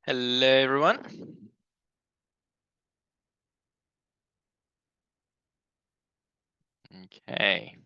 Hello, everyone. Okay.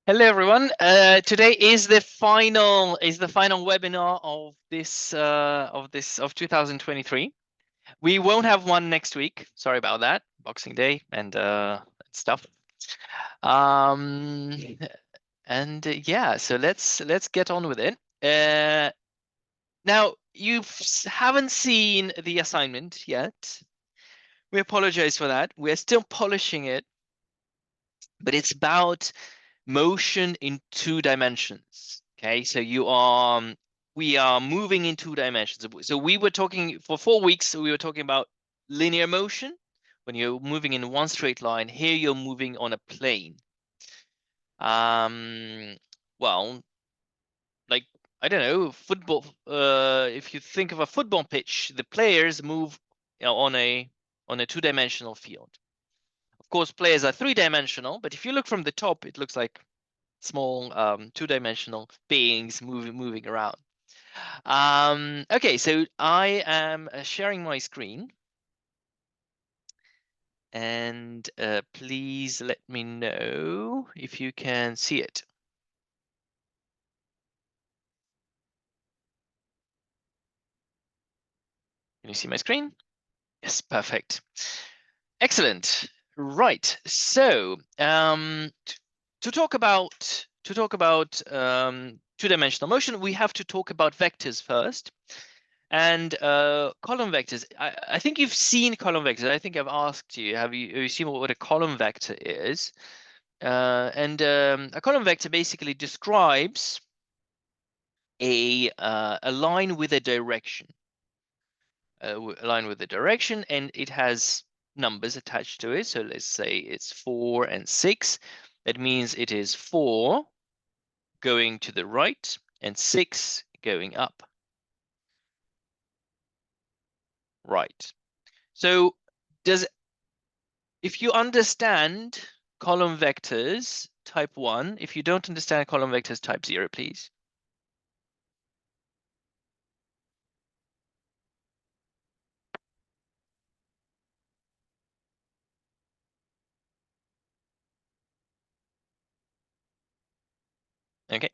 Hello, everyone. Today is the final webinar of this of 2023. We won't have one next week. Sorry about that. Boxing Day and stuff. Yeah, so let's get on with it. Now you haven't seen the assignment yet. We apologize for that. We're still polishing it, but it's about motion in 2 dimensions. Okay, so we are moving in 2 dimensions. So we were talking for 4 weeks. We were talking about linear motion when you're moving in one straight line. Here you're moving on a plane. Well, like I don't know, football. If you think of a football pitch, the players move, on a 2-dimensional field. Of course, players are 3-dimensional, but if you look from the top, it looks like small 2-dimensional beings moving around. Okay, so I am sharing my screen, and please let me know if you can see it. Can you see my screen? Yes, perfect. Excellent. Right. So to talk about 2-dimensional motion, we have to talk about vectors first. And column vectors, I think you've seen column vectors. I think I've asked you, have you seen what a column vector is? A column vector basically describes a line with a direction. A line with a direction, and it has numbers attached to it. So let's say it's 4 and 6. That means it is 4 going to the right and 6 going up. Right. So if you understand column vectors type 1, if you don't understand column vectors type 0, please. Okay.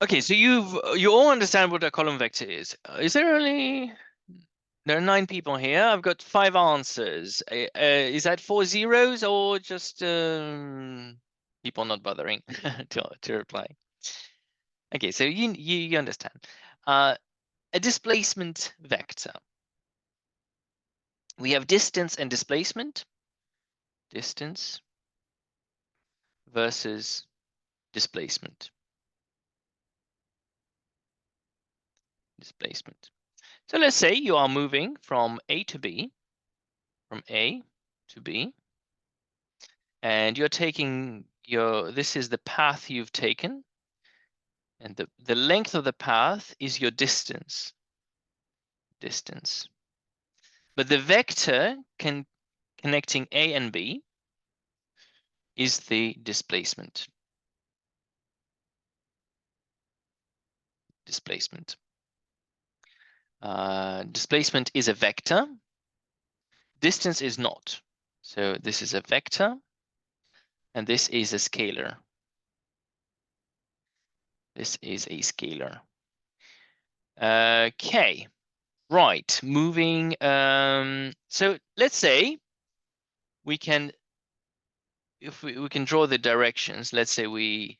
Okay, so you all understand what a column vector is. Is there only... There are 9 people here. I've got 5 answers. Is that 4 zeros or just people not bothering to reply? Okay, so you understand. A displacement vector. We have distance and displacement. Distance versus displacement. Displacement. So let's say you are moving from A to B, and you're taking this is the path you've taken, and the length of the path is your distance. But the vector connecting A and B is the displacement. Displacement is a vector. Distance is not. So this is a vector, and this is a scalar. This is a scalar. Okay, right. Moving. So let's say we can, if we can draw the directions. Let's say we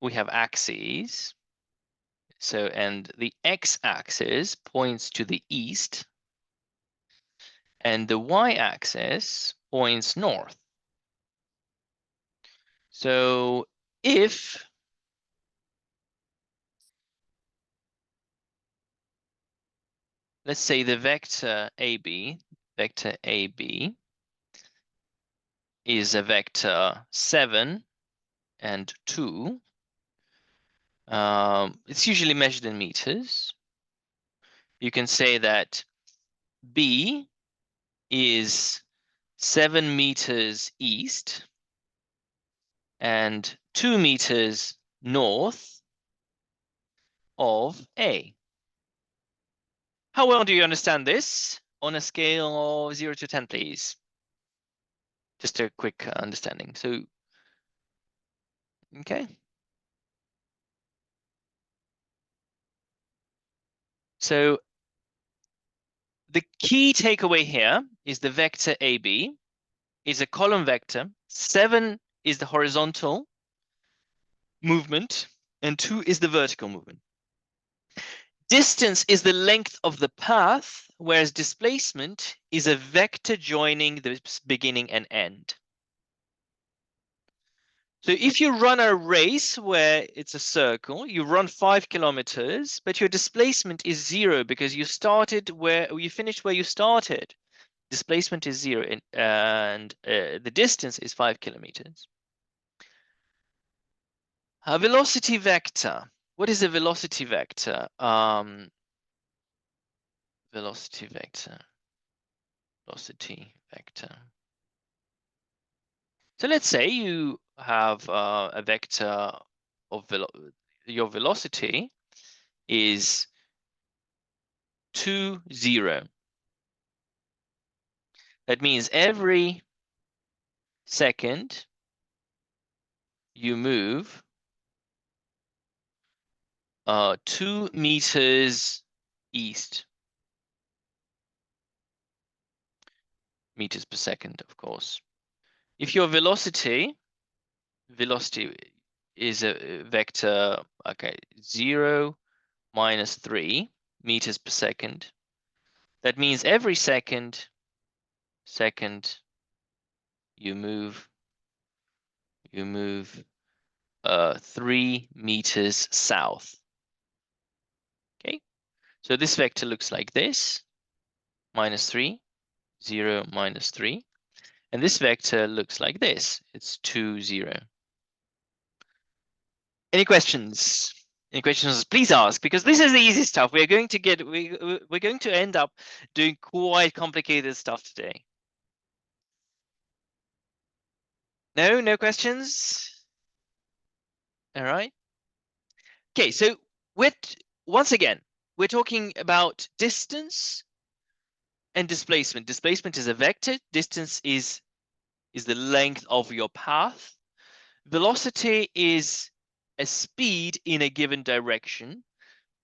we have axes. So, and the x-axis points to the east, and the y-axis points north. So if let's say the vector AB is a vector 7 and 2. It's usually measured in meters. You can say that B is 7 meters east and 2 meters north of A. How well do you understand this? On a scale of 0 to 10, please. Just a quick understanding. So, okay. So the key takeaway here is the vector AB is a column vector. 7 is the horizontal movement, and 2 is the vertical movement. Distance is the length of the path, whereas displacement is a vector joining the beginning and end. So if you run a race where it's a circle, you run 5 kilometers, but your displacement is 0 because you started where you finished where you started. Displacement is 0, and the distance is 5 kilometers. A velocity vector. What is a velocity vector? Velocity vector. So let's say you have a vector of your velocity is 2, 0. That means every second you move 2 meters east. Meters per second, of course. If your velocity is a vector, okay, 0 minus 3 meters per second. That means every second you move 3 meters south. Okay, so this vector looks like this: minus 3, 0, minus 3. And this vector looks like this: it's 2, 0. Any questions? Any questions, please ask, because this is the easy stuff. We're going to end up doing quite complicated stuff today. No questions? All right. Okay, so once again, we're talking about distance and displacement. Displacement is a vector. Distance is the length of your path. Velocity is a speed in a given direction.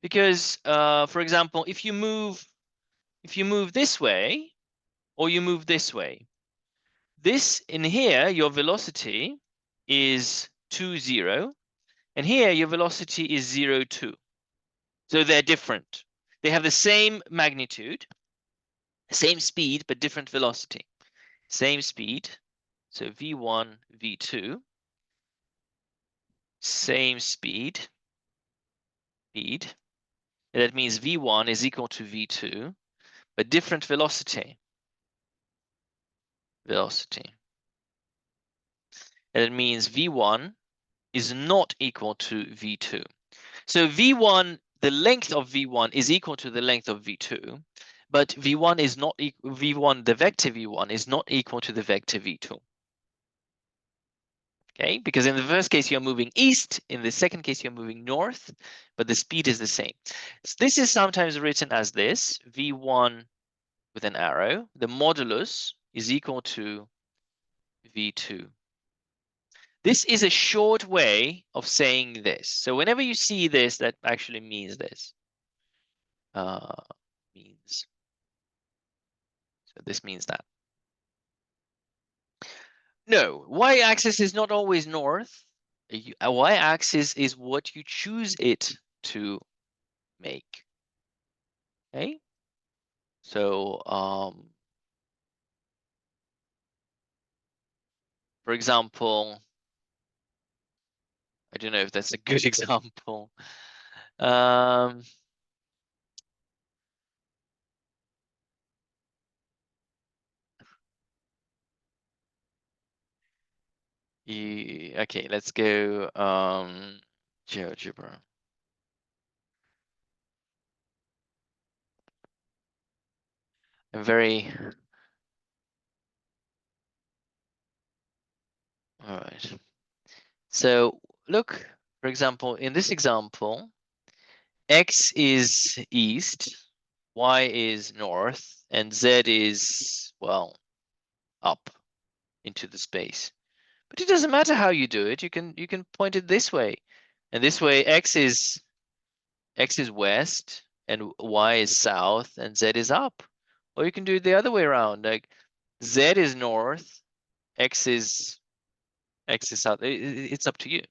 Because, for example, if you move this way or you move this way, this in here, your velocity is 2, 0. And here your velocity is 0, 2. So they're different. They have the same magnitude, same speed, but different velocity. Same speed. So V1, V2. Same speed. And that means V1 is equal to V2, but different velocity. And it means V1 is not equal to V2. So V1, the length of V1 is equal to the length of V2, but V1 is not V1, the vector V1 is not equal to the vector V2. Okay, because in the first case you're moving east, in the second case you're moving north, but the speed is the same. So this is sometimes written as this: V1 with an arrow, the modulus is equal to V2. This is a short way of saying this. So whenever you see this, that actually means this. So this means that. No, y-axis is not always north. A y-axis is what you choose it to make. Okay. So, for example, I don't know if that's a good example. Okay, let's go GeoGebra. I'm very all right. So look, for example, in this example, X is east, Y is north, and Z is, well, up into the space. But it doesn't matter how you do it. You can point it this way. And this way X is west and Y is south and Z is up. Or you can do it the other way around. Like Z is north, X is south. It's up to you.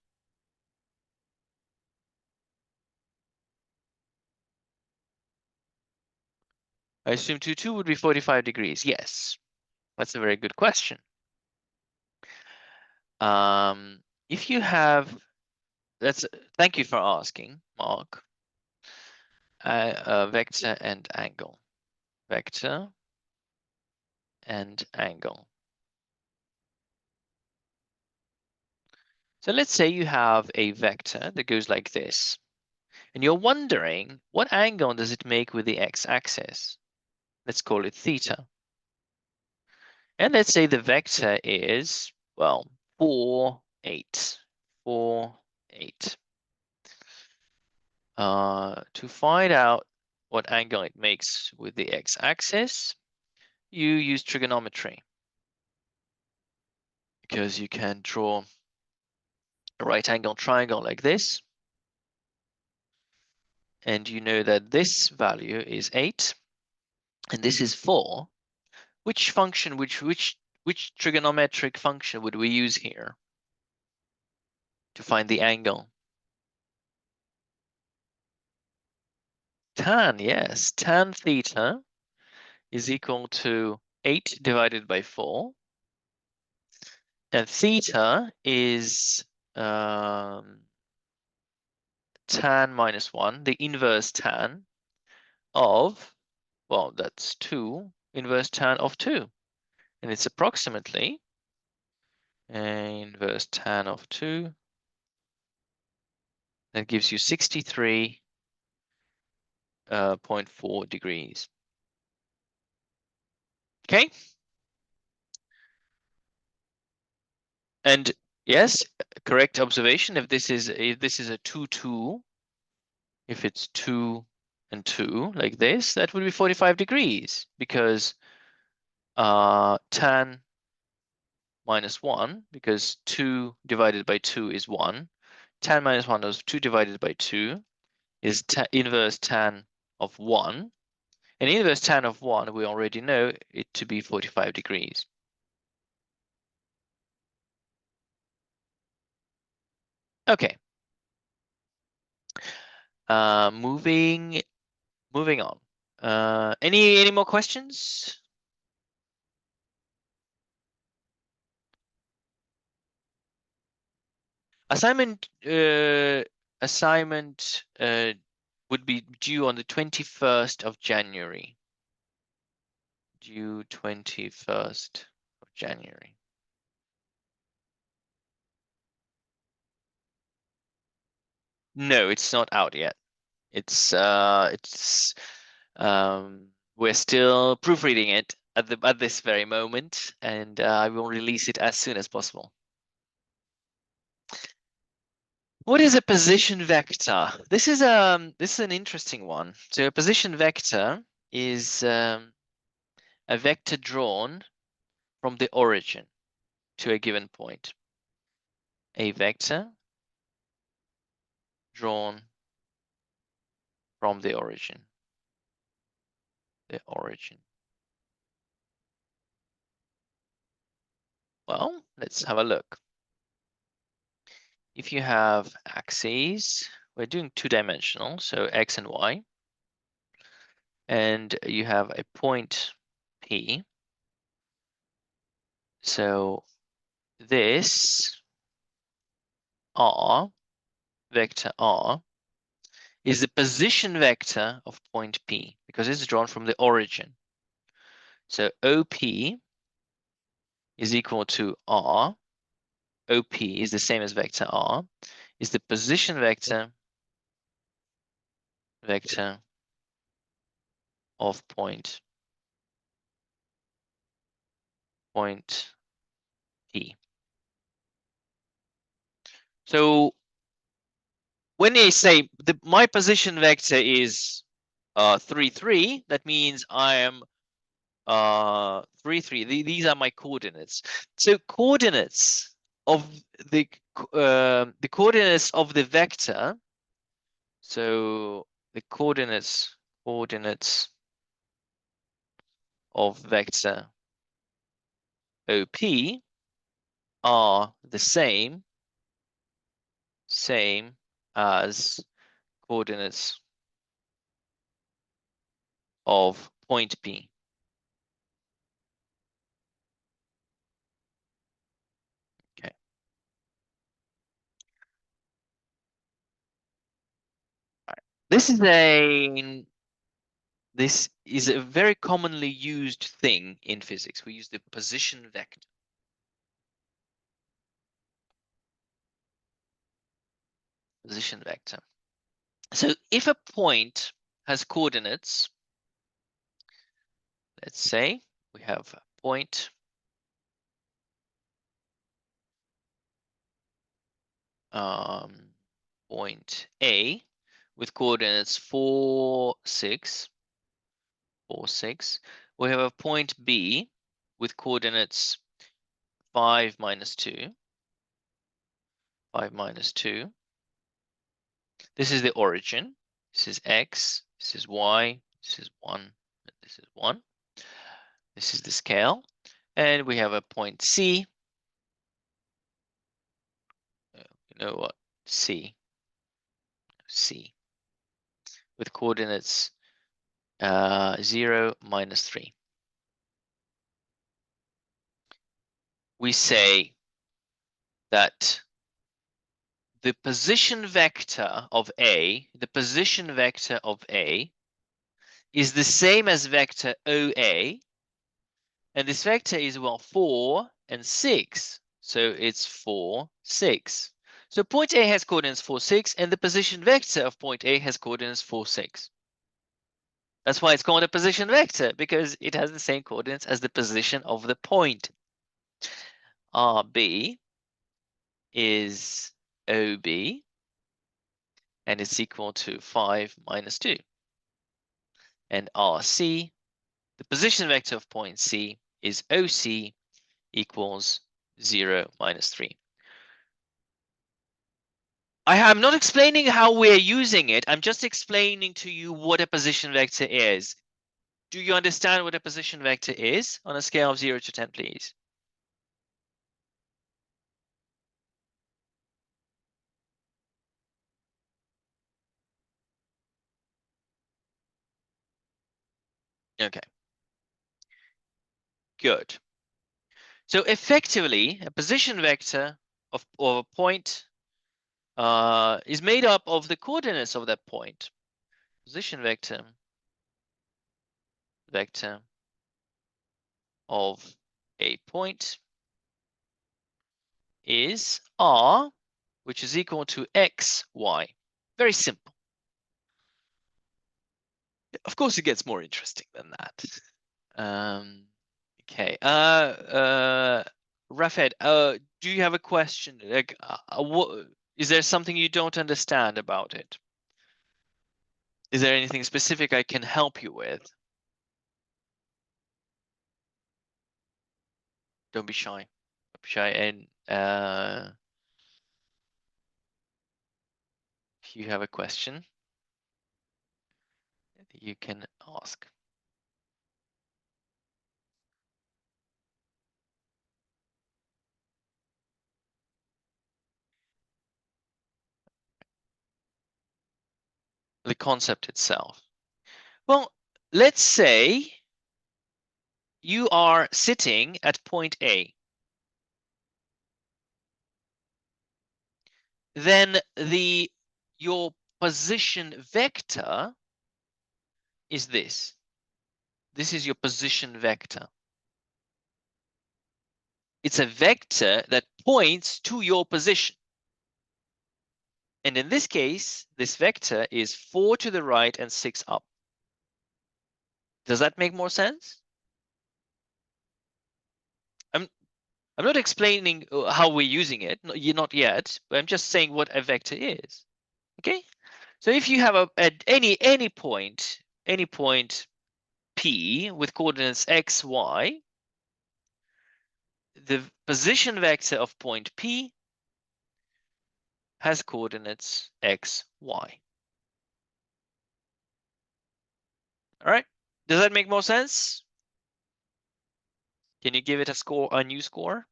I assume 2 would be 45 degrees. Yes, that's a very good question. If you have, thank you for asking, Mark. Vector and angle. Vector and angle. So let's say you have a vector that goes like this, and you're wondering what angle does it make with the x-axis? Let's call it theta. And let's say the vector is, well, 4, 8. 4, 8. To find out what angle it makes with the x-axis, you use trigonometry, because you can draw a right angle triangle like this, and you know that this value is 8 and this is 4. Which function, which trigonometric function would we use here to find the angle? Tan, yes. Tan theta is equal to 8 divided by 4. And theta is tan minus 1, the inverse tan of, well, that's 2, inverse tan of 2. And it's approximately inverse tan of 2. That gives you 63.4 degrees. Okay. And yes, correct observation. If this is a 2, 2, if it's 2 and 2 like this, that would be 45 degrees, because tan minus 1, because 2 divided by 2 is 1. Tan minus 1 is 2 divided by 2 is inverse tan of 1. And inverse tan of 1, we already know it to be 45 degrees. Okay. Moving on. Any more questions? Assignment would be due on the 21st of January. Due 21st of January. No, it's not out yet. We're still proofreading it at this very moment, and I will release it as soon as possible. What is a position vector? This is an interesting one. So a position vector is a vector drawn from the origin to a given point. A vector drawn from the origin. The origin. Well, let's have a look. if you have axes, we're doing two-dimensional, so x and y, and you have a point P. So this R, vector R, is the position vector of point P because it's drawn from the origin. So OP is equal to R. OP is the same as vector R, is the position vector of point P. So when they say my position vector is 3, 3, that means I am 3, 3. These are my coordinates. So coordinates of the coordinates of the vector. So the coordinates of vector OP are the same as coordinates of point P. Okay. All right. This is a very commonly used thing in physics. We use the position vector. Position vector. So if a point has coordinates, let's say we have a point point A with coordinates 4, 6, 4, 6. We have a point B with coordinates 5, -2, 5, -2. This is the origin. This is X, this is Y, this is 1, and this is 1. This is the scale. And we have a point C. You know what? C with coordinates 0, -3. We say that the position vector of A, is the same as vector OA, and this vector is, well, 4 and 6. So it's 4, 6. So point A has coordinates 4, 6, and the position vector of point A has coordinates 4, 6. That's why it's called a position vector, because it has the same coordinates as the position of the point. RB is OB, and it's equal to 5 -2. And RC, the position vector of point C, is OC equals 0, -3. I'm not explaining how we're using it. I'm just explaining to you what a position vector is. Do you understand what a position vector is on a scale of 0 to 10, please? Okay. Good. So effectively, a position vector of a point is made up of the coordinates of that point. Position vector of a point is R, which is equal to X, Y. Very simple. Of course, it gets more interesting than that. Okay. Rafed, do you have a question? Like, what is there something you don't understand about it? Is there anything specific I can help you with? Don't be shy. Don't be shy. And if you have a question, you can ask. the concept itself? Well, let's say you are sitting at point A. Then your position vector is this. This is your position vector. It's a vector that points to your position. And in this case, this vector is 4 to the right and 6 up. Does that make more sense? I'm not explaining how we're using it, not yet, but I'm just saying what a vector is. Okay? So if you have at any point P with coordinates x, y, the position vector of point P has coordinates x, y. All right? Does that make more sense? Can you give it a new score?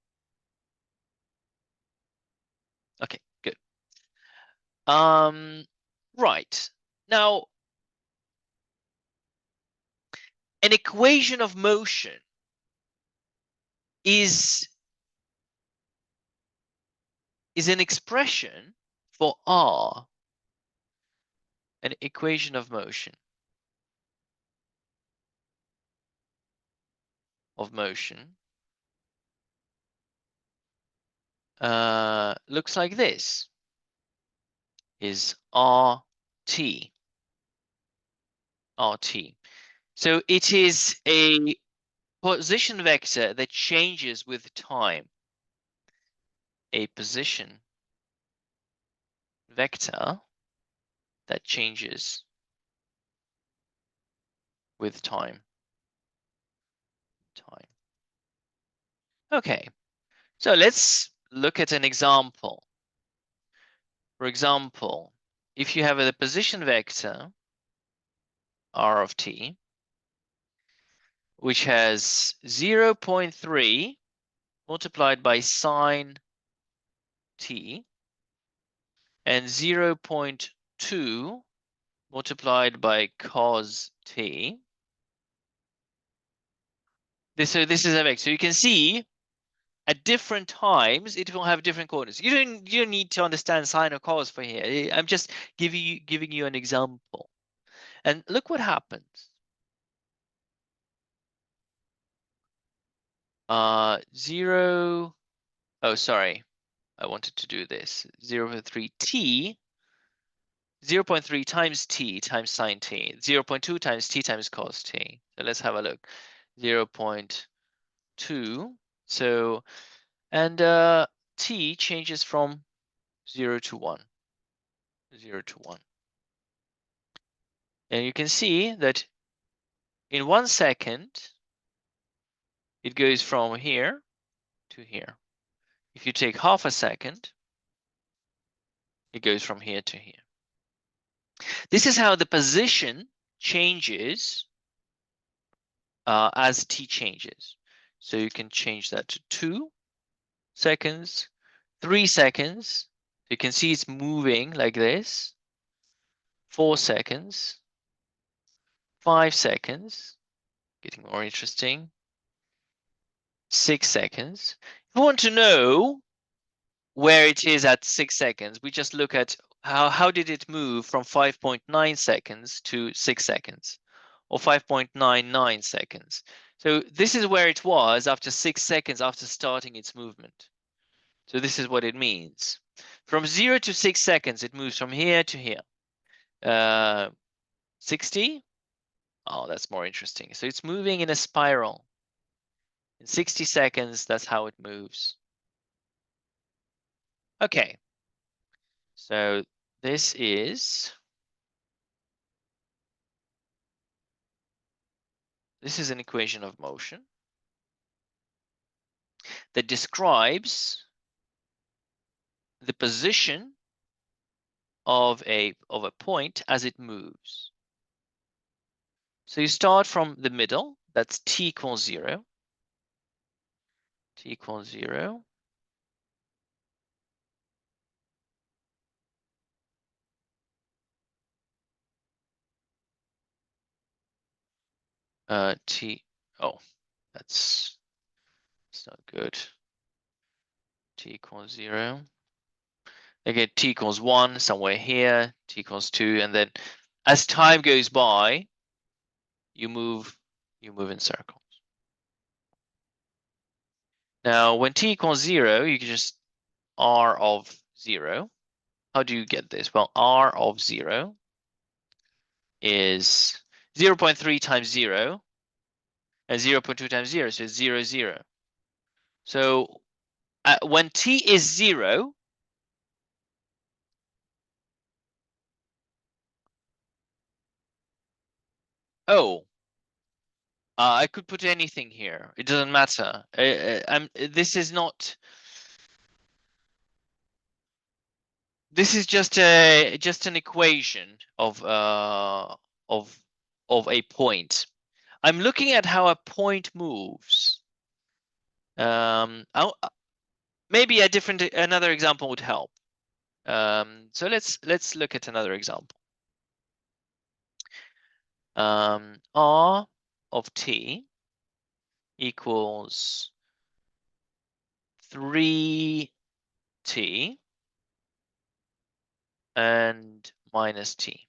Okay, good. Right. Now, an equation of motion is an expression for R. An equation of motion. Looks like this. Is RT. So it is a position vector that changes with time. A position vector that changes with time. Okay, so let's look at an example. For example, if you have a position vector R of t, which has 0.3 multiplied by sine t and 0.2 multiplied by cos t. So this is a vector. So you can see at different times it will have different coordinates. You don't need to understand sine or cos for here. I'm just giving you an example. And look what happens. 0. Oh, sorry. I wanted to do this. 0.3 t. 0.3 times t times sine t. 0.2 times t times cos t. So let's have a look. 0.2. So, and t changes from 0 to 1. 0 to 1. And you can see that in 1 second, it goes from here to here. If you take half a second, it goes from here to here. This is how the position changes as t changes. So you can change that to 2 seconds, 3 seconds. You can see it's moving like this. 4 seconds, 5 seconds, getting more interesting. 6 seconds. If you want to know where it is at 6 seconds, we just look at how did it move from 5.9 seconds to 6 seconds, or 5.99 seconds. So this is where it was after 6 seconds after starting its movement. So this is what it means. From 0 to 6 seconds, it moves from here to here. 60. Oh, that's more interesting. So it's moving in a spiral. In 60 seconds, that's how it moves. Okay. So this is an equation of motion that describes the position of a point as it moves. So you start from the middle, that's t equals 0. T equals 0. t, oh, that's not good. T equals 0. Okay, t equals 1 somewhere here, t equals 2, and then as time goes by, you move in circles. Now, when t equals 0, you can just r of 0. How do you get this? Well, r of 0 is 0.3 times 0 and 0.2 times 0, so it's 0, 0. So when t is 0, oh, I could put anything here. It doesn't matter. This is not. This is just an equation of a point. I'm looking at how a point moves. Maybe another example would help. So let's look at another example. R of t equals 3t and minus t.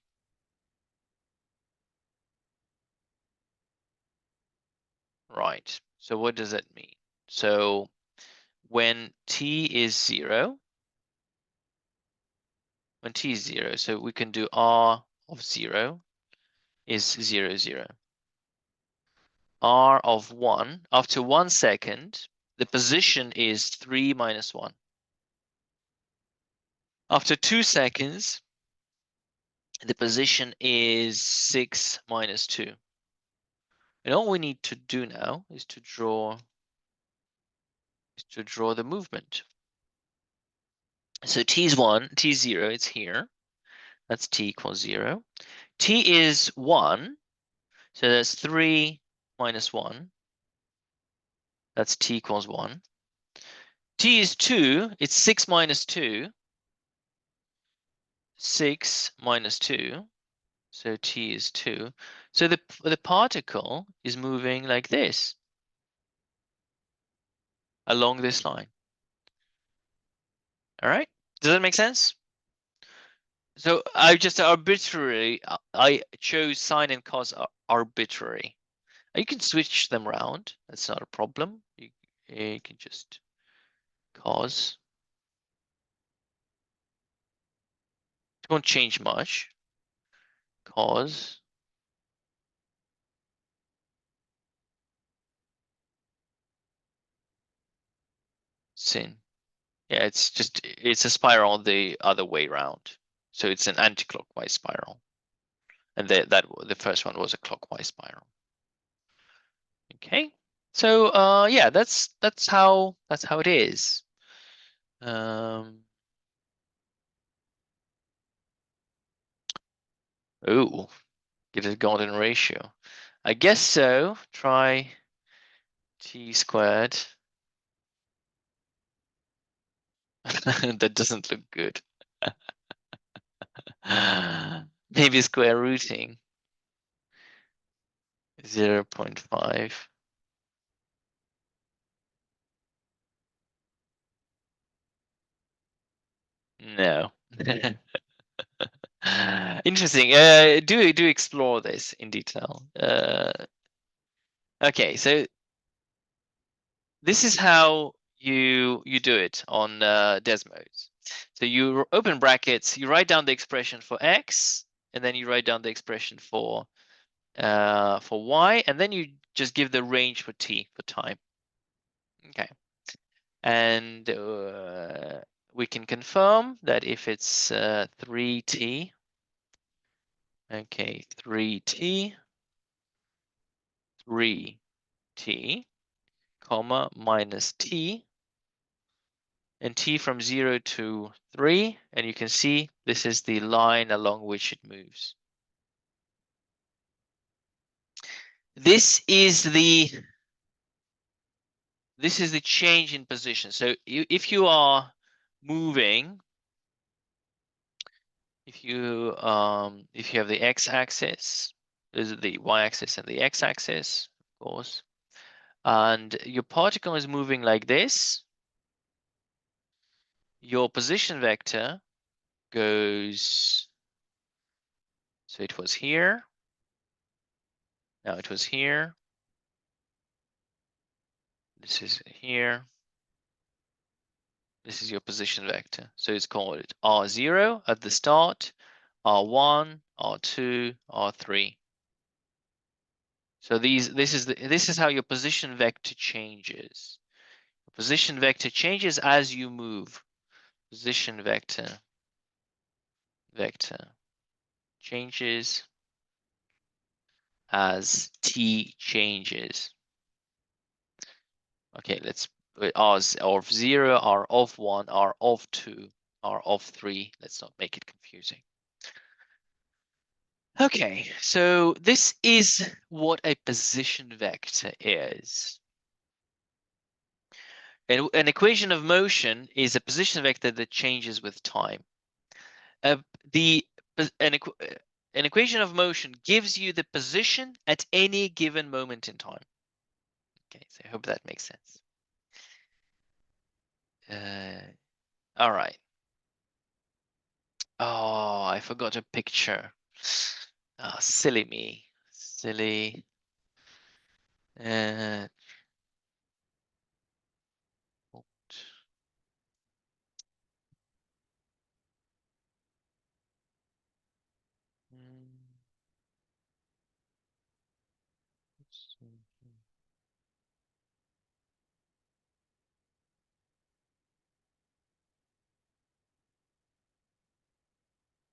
Right. So what does that mean? So when t is 0, so we can do r of 0 is 0, 0. R of 1, after 1 second, the position is 3 minus 1. After 2 seconds, the position is 6 minus 2. And all we need to do now is to draw the movement. So t is 1, t is 0, it's here. That's t equals 0. T is 1, so that's 3 minus 1. That's t equals 1. T is 2, it's 6 minus 2. 6 minus 2, so t is 2. So the particle is moving like this, along this line. All right, does that make sense? So I just arbitrarily, I chose sine and cos arbitrary. You can switch them around, that's not a problem. You can just cos. It won't change much. Cos. Sin. Yeah, it's a spiral the other way around. So it's an anti-clockwise spiral. And the first one was a clockwise spiral. Okay. So yeah, that's how it is. Oh, get a golden ratio. I guess so. Try t squared. That doesn't look good. Maybe square rooting 0.5. No. Interesting. Do explore this in detail. Okay, so this is how you do it on Desmos. So you open brackets, you write down the expression for x, and then you write down the expression for y, and then you just give the range for t, for time. Okay, and we can confirm that if it's 3t, okay, 3t, 3t, comma, minus t, and t from 0 to 3, and you can see this is the line along which it moves. This is the change in position. So if you are moving, if you have the x-axis, is the y-axis and the x-axis, of course. And your particle is moving like this. Your position vector goes, so it was here. Now it was here. This is here. This is your position vector. So it's called R0 at the start, R1, R2, R3. So this is how your position vector changes. The position vector changes as you move. Position vector changes as t changes. Okay, let's R of 0, R of 1, R of 2, R of 3. Let's not make it confusing. Okay, so this is what a position vector is. An equation of motion is a position vector that changes with time. An equation of motion gives you the position at any given moment in time. Okay, so I hope that makes sense. All right. Oh, I forgot a picture. Ah, silly me. Silly. Uh,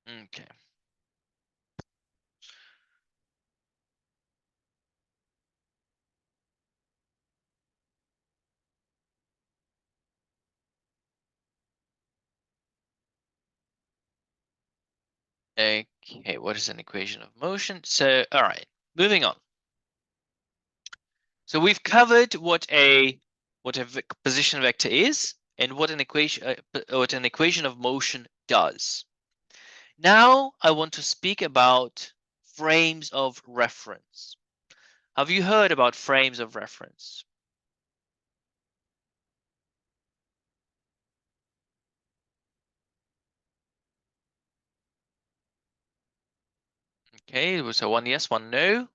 okay. Okay, what is an equation of motion? So, all right, moving on. So we've covered what a position vector is and what an equation of motion does. Now I want to speak about frames of reference. Have you heard about frames of reference? Okay, so one yes, one no.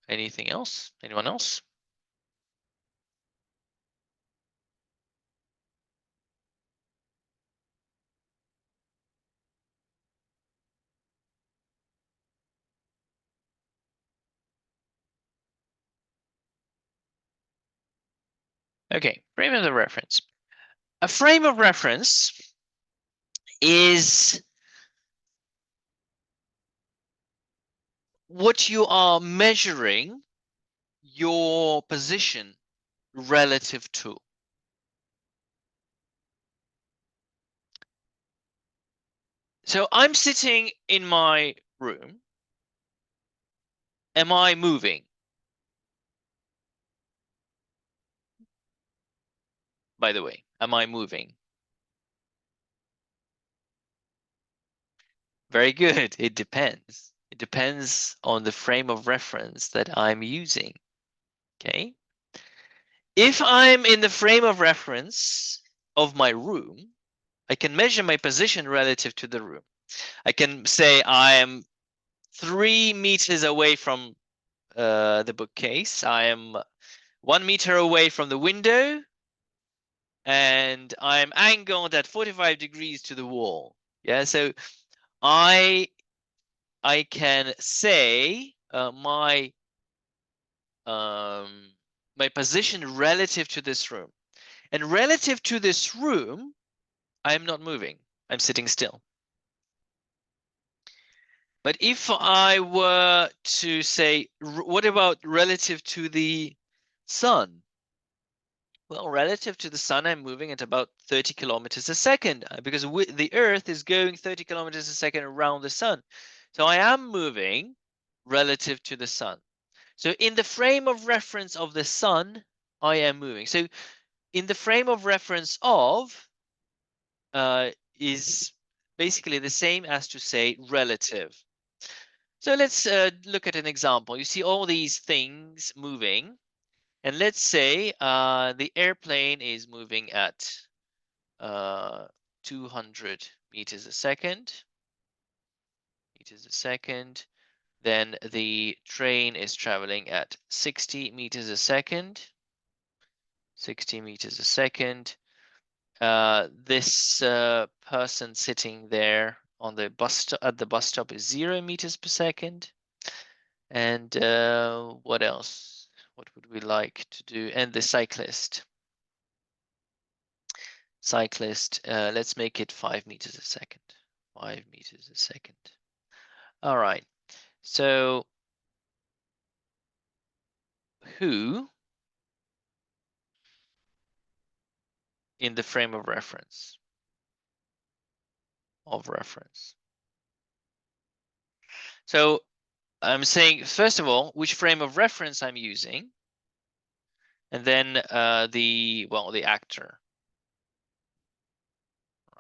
Anything else? Anyone else? Okay, frame of reference. A frame of reference is what you are measuring your position relative to. So I'm sitting in my room. Am I moving? By the way, am I moving? Very good. It depends. It depends on the frame of reference that I'm using. Okay. If I'm in the frame of reference of my room, I can measure my position relative to the room. I can say I am 3 meters away from the bookcase. I am 1 meter away from the window, and I'm angled at 45 degrees to the wall. Yeah, so I can say my position relative to this room. And relative to this room, I'm not moving. I'm sitting still. But if I were to say, what about relative to the sun? Well, relative to the sun, I'm moving at about 30 kilometers a second because the Earth is going 30 kilometers a second around the sun. So I am moving relative to the sun. So in the frame of reference of the sun, I am moving. So in the frame of reference of is basically the same as to say relative. So let's look at an example. You see all these things moving, and let's say the airplane is moving at 200 meters a second. Then the train is traveling at 60 meters a second. 60 meters a second. This person sitting there on the at the bus stop is 0 meters per second. And what else? What would we like to do? And the cyclist. Let's make it 5 meters a second. 5 meters a second. All right. So who in the frame of reference? So I'm saying, first of all, which frame of reference I'm using, and then the actor.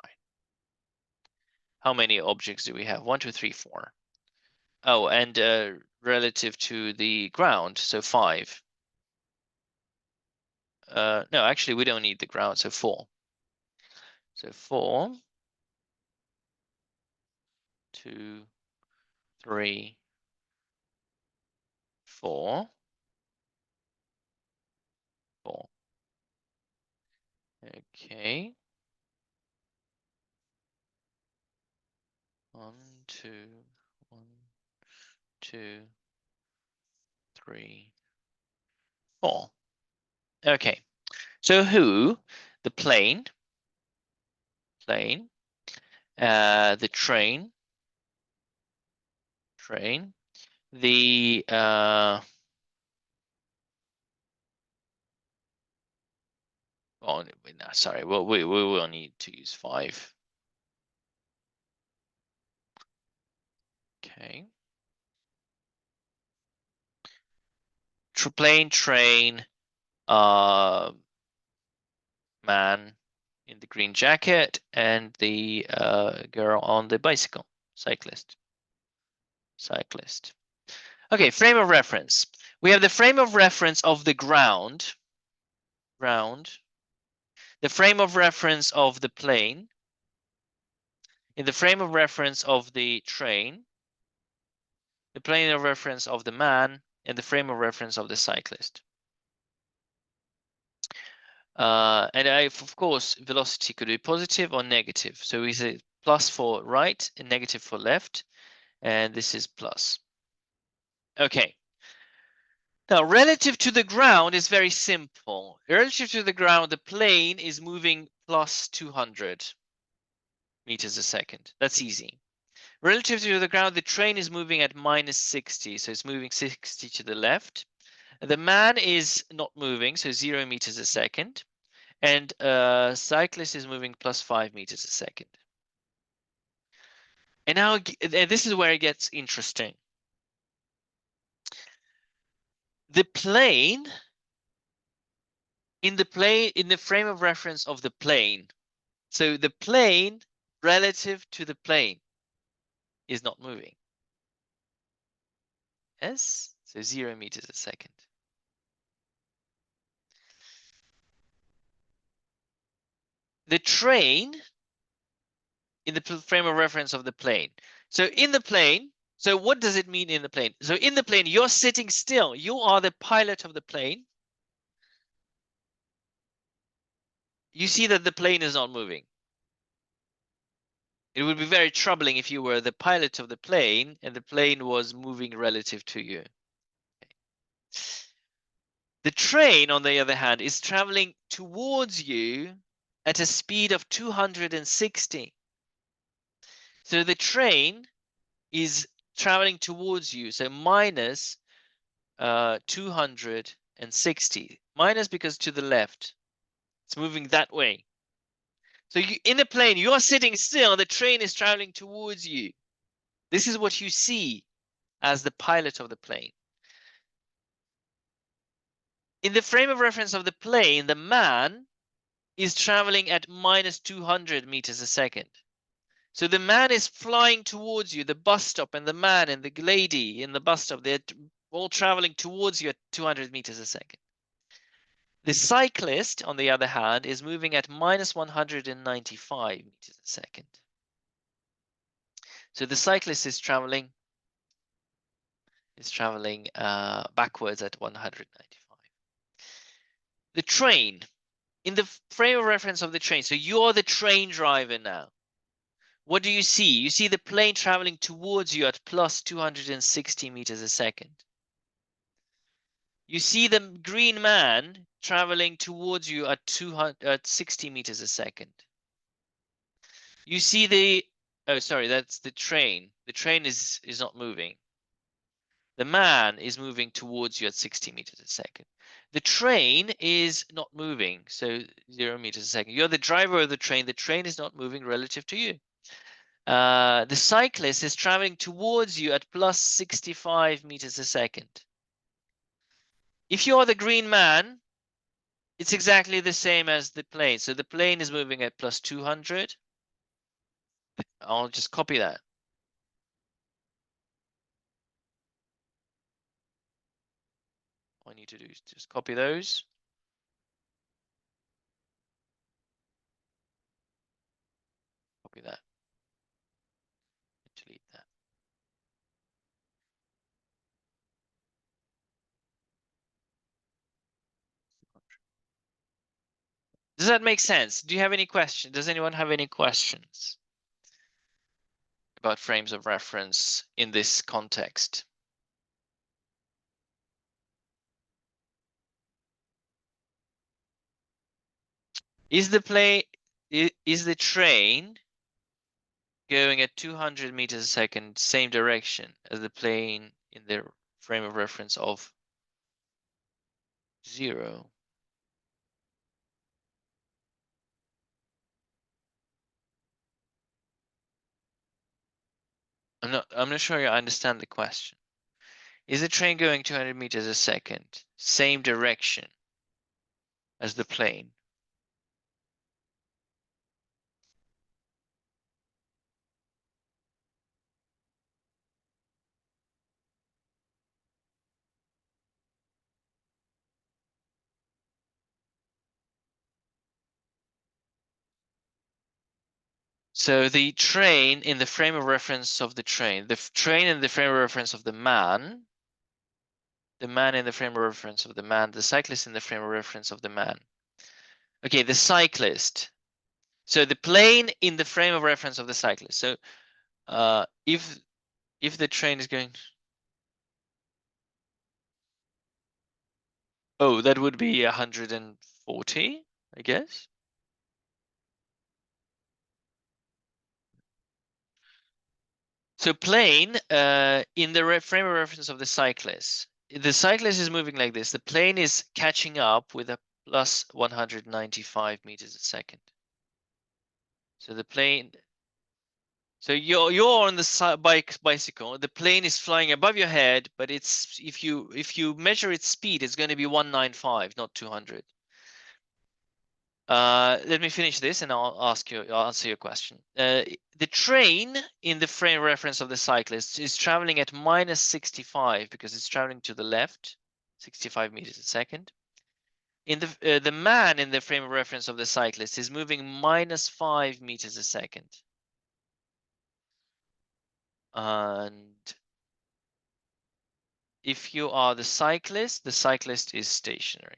Right. How many objects do we have? 1, 2, 3, 4. Oh, and relative to the ground, so 5. No, actually, we don't need the ground, so 4. So 4, 2, 3, 4, 4. Okay. 1, 2, 1, 2, 3, 4. Okay. So who? The plane, the train, the oh no, sorry, well we will need to use 5. Okay. Plane, train, man in the green jacket, and the girl on the bicycle, cyclist. Okay, frame of reference. We have the frame of reference of the ground, the frame of reference of the plane, in the frame of reference of the train, the plane of reference of the man, and the frame of reference of the cyclist. And of course, velocity could be positive or negative. So we say plus for right and negative for left, and this is plus. Okay. Now, relative to the ground is very simple. Relative to the ground, the plane is moving plus 200 meters a second. That's easy. Relative to the ground, the train is moving at minus 60, so it's moving 60 to the left. The man is not moving, so 0 meters a second. And cyclist is moving plus 5 meters a second. And now, and this is where it gets interesting. The plane, in the frame of reference of the plane. So the plane relative to the plane is not moving. Yes, so 0 meters a second. The train in the frame of reference of the plane. So in the plane, so what does it mean in the plane? So in the plane, you're sitting still. You are the pilot of the plane. You see that the plane is not moving. It would be very troubling if you were the pilot of the plane and the plane was moving relative to you. The train, on the other hand, is traveling towards you at a speed of 260. So the train is traveling towards you, so minus 260. Minus because to the left. It's moving that way. So in a plane, you're sitting still, the train is traveling towards you. This is what you see as the pilot of the plane. In the frame of reference of the plane, the man is traveling at minus 200 meters a second. So the man is flying towards you, the bus stop, and the man and the lady in the bus stop, they're all traveling towards you at 200 meters a second. The cyclist, on the other hand, is moving at minus 195 meters a second. So the cyclist is traveling backwards at 195. The train, in the frame of reference of the train, so you're the train driver now. What do you see? You see the plane traveling towards you at plus 260 meters a second. You see the green man traveling towards you at 60 meters a second. You see the, oh, sorry, that's the train. The train is not moving. The man is moving towards you at 60 meters a second. The train is not moving, so 0 meters a second. You're the driver of the train. The train is not moving relative to you. The cyclist is traveling towards you at plus 65 meters a second. If you are the green man, it's exactly the same as the plane. So the plane is moving at plus 200. I'll just copy that. All I need to do is just copy those. Copy that. Delete that. Does that make sense? Do you have any questions? Does anyone have any questions about frames of reference in this context? Is the train going at 200 meters a second, same direction as the plane in the frame of reference of 0? I'm not sure I understand the question. Is the train going 200 meters a second, same direction as the plane? So the train in the frame of reference of the train, the train in the frame of reference of the man in the frame of reference of the man, the cyclist in the frame of reference of the man. Okay, the cyclist. So the plane in the frame of reference of the cyclist. So if the train is going, oh, that would be 140, I guess. So plane in the frame of reference of the cyclist is moving like this. The plane is catching up with a plus 195 meters a second. So the plane, so you're on the bicycle. The plane is flying above your head, but it's if you measure its speed, it's going to be 195, not 200. Let me finish this and I'll answer your question. The train in the frame reference of the cyclist is traveling at minus 65 because it's traveling to the left, 65 meters a second. In the man in the frame of reference of the cyclist is moving minus 5 meters a second. And if you are the cyclist is stationary.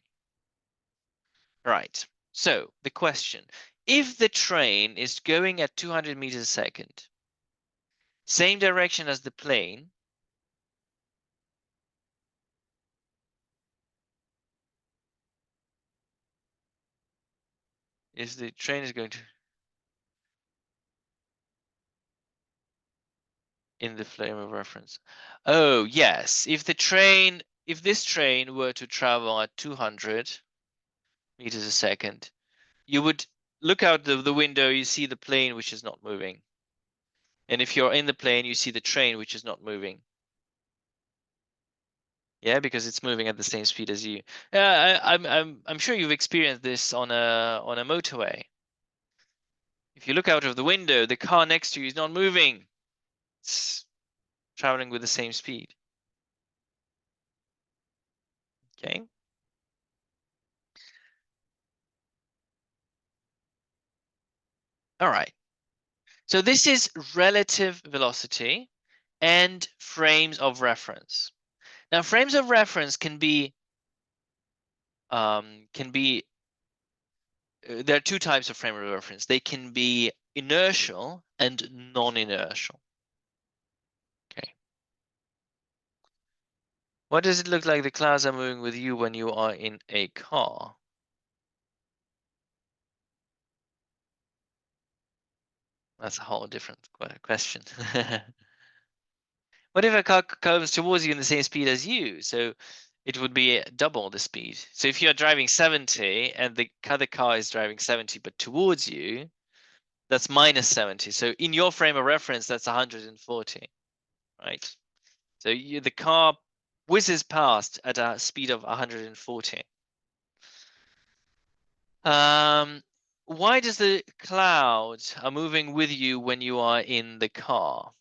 Right. So the question, if the train is going at 200 meters a second, same direction as the plane, is the train is going to in the frame of reference. Oh, yes. If this train were to travel at 200 meters a second, you would look out the window, you see the plane, which is not moving. And if you're in the plane, you see the train, which is not moving. Yeah, because it's moving at the same speed as you. I'm sure you've experienced this on a motorway. If you look out of the window, the car next to you is not moving. It's traveling with the same speed. Okay. All right. So this is relative velocity and frames of reference. Now, frames of reference can be there are two types of frame of reference. They can be inertial and non-inertial. Okay. What does it look like the clouds are moving with you when you are in a car? That's a whole different question. What if a car comes towards you in the same speed as you? So it would be double the speed. So if you're driving 70 and the other car is driving 70 but towards you, that's minus 70. So in your frame of reference, that's 140, right? So the car whizzes past at a speed of 140. Why does the clouds are moving with you when you are in the car?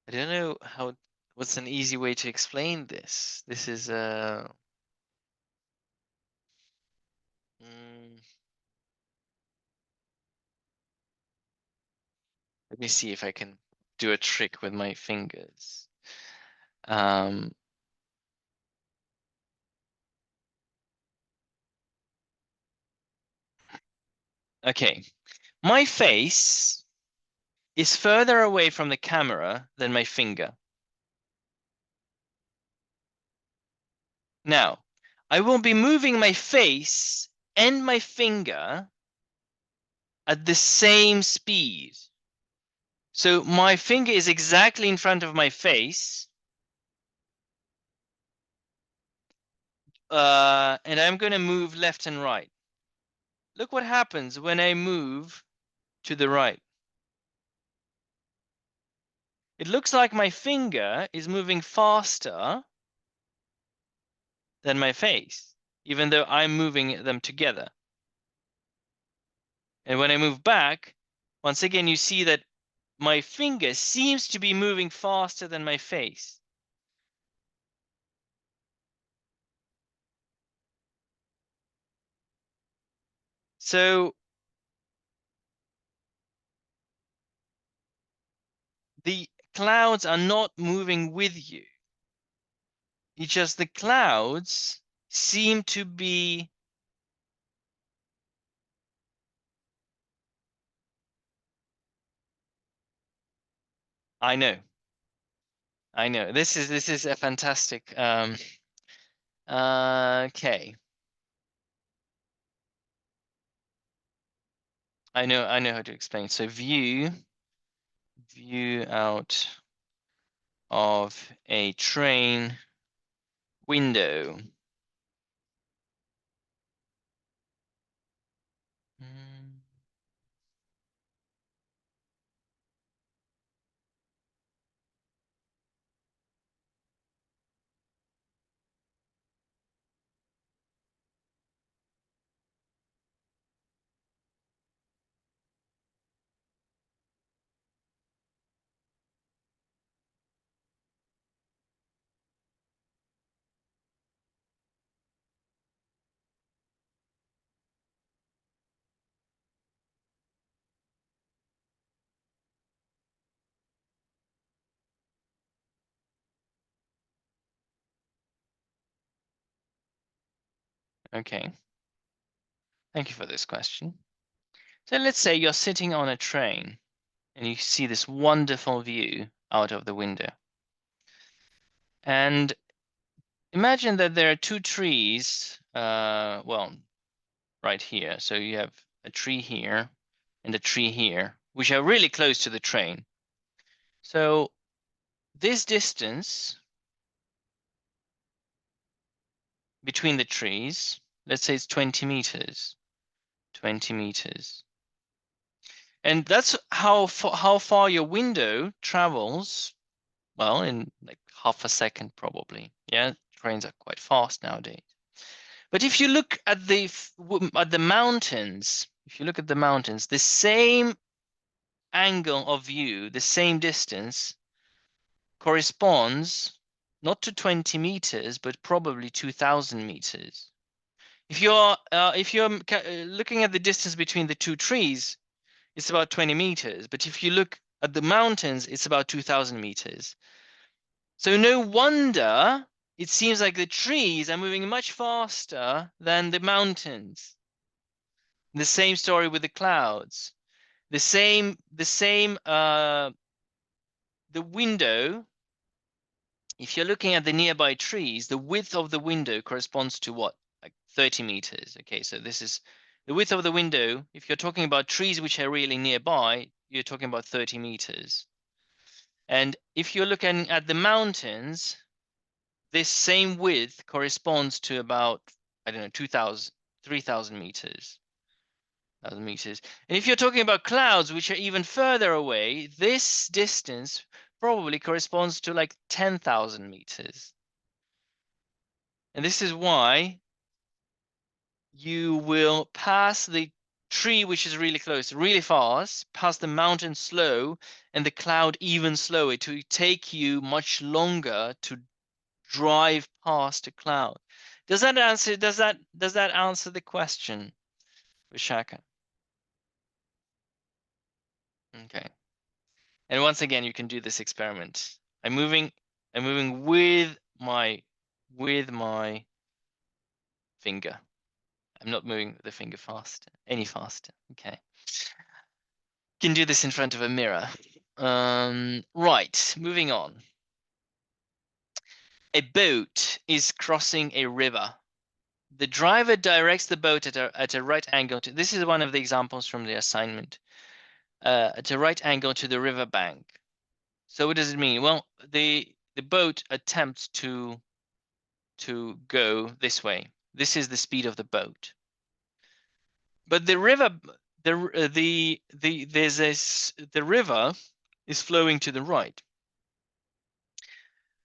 I don't know what's an easy way to explain this. This is mm, let me see if I can do a trick with my fingers. Um, okay, my face is further away from the camera than my finger. Now, I will be moving my face and my finger at the same speed. So my finger is exactly in front of my face. And I'm going to move left and right. Look what happens when I move to the right. It looks like my finger is moving faster than my face, even though I'm moving them together. And when I move back, once again, you see that my finger seems to be moving faster than my face. So the clouds are not moving with you. It's just the clouds seem to be I know. I know. This is a fantastic okay. I know how to explain. So view out of a train window. Okay. Thank you for this question. So let's say you're sitting on a train and you see this wonderful view out of the window. And imagine that there are two trees, well, right here. So you have a tree here and a tree here, which are really close to the train. So this distance between the trees, let's say it's 20 meters. 20 meters. And that's how far your window travels. Well, in like half a second, probably. Yeah, trains are quite fast nowadays. But if you look at the mountains, the same angle of view, the same distance corresponds not to 20 meters, but probably 2,000 meters. If you're looking at the distance between the two trees, it's about 20 meters. But if you look at the mountains, it's about 2,000 meters. So no wonder it seems like the trees are moving much faster than the mountains. The same story with the clouds. The window, if you're looking at the nearby trees, the width of the window corresponds to what? Like 30 meters. Okay, so this is the width of the window. If you're talking about trees which are really nearby, you're talking about 30 meters. And if you're looking at the mountains, this same width corresponds to about, I don't know, 2,000, 3,000 meters. 1,000 meters. And if you're talking about clouds, which are even further away, this distance probably corresponds to like 10,000 meters. And this is why you will pass the tree, which is really close, really fast, pass the mountain slow, and the cloud even slower. It will take you much longer to drive past a cloud. Does that answer the question, Vishaka? Okay. And once again, you can do this experiment. I'm moving with my finger. I'm not moving the finger any faster. Okay. You can do this in front of a mirror. Right, moving on. A boat is crossing a river. The driver directs the boat at a right angle to, this is one of the examples from the assignment, at a right angle to the river bank. So what does it mean? Well, the boat attempts to go this way. This is the speed of the boat. But the river, the river is flowing to the right.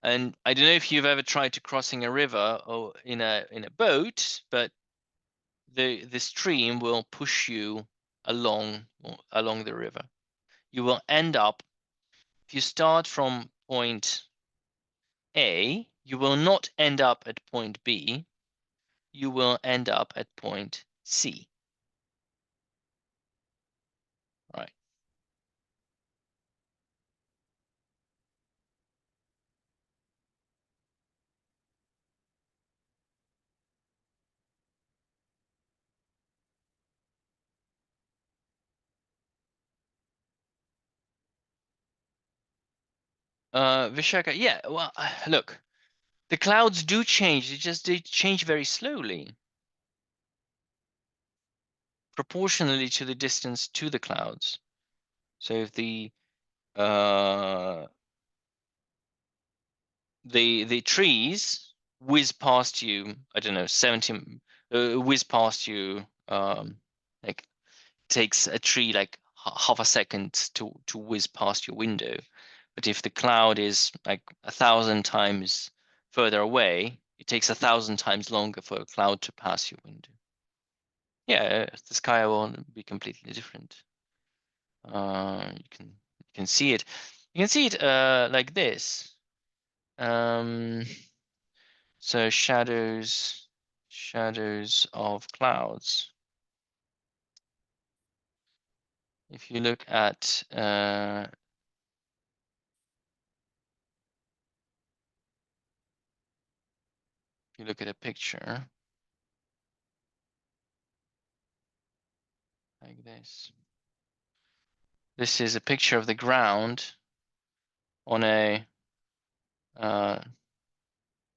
And I don't know if you've ever tried to crossing a river or in a boat, but the stream will push you along the river. You will end up, if you start from point A, you will not end up at point B. You will end up at point C. Right. Vishaka, yeah, well, look, the clouds do change. They change very slowly, proportionally to the distance to the clouds. So if the trees whiz past you, I don't know, 70, whiz past you, like takes a tree like half a second to whiz past your window. But if the cloud is like 1,000 times further away, it takes 1,000 times longer for a cloud to pass your window. Yeah, the sky will be completely different. You can see it. You can see it like this. So shadows of clouds. If you look at a picture like this. This is a picture of the ground on a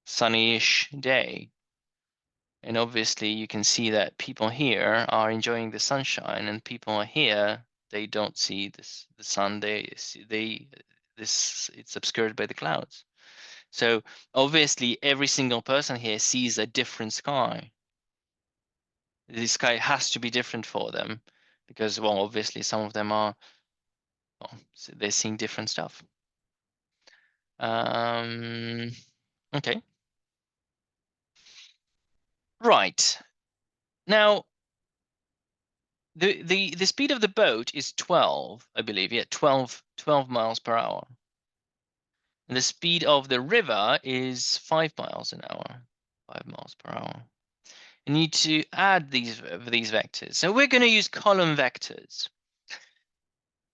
sunny-ish day. And obviously you can see that people here are enjoying the sunshine, and people here, they don't see the sun. It's obscured by the clouds. So obviously every single person here sees a different sky. the sky has to be different for them because, well, obviously some of them are, well, they're seeing different stuff. Okay. Right. Now, the speed of the boat is 12, I believe. Yeah, 12 miles per hour. And the speed of the river is 5 miles an hour. 5 miles per hour. You need to add these vectors. So we're going to use column vectors.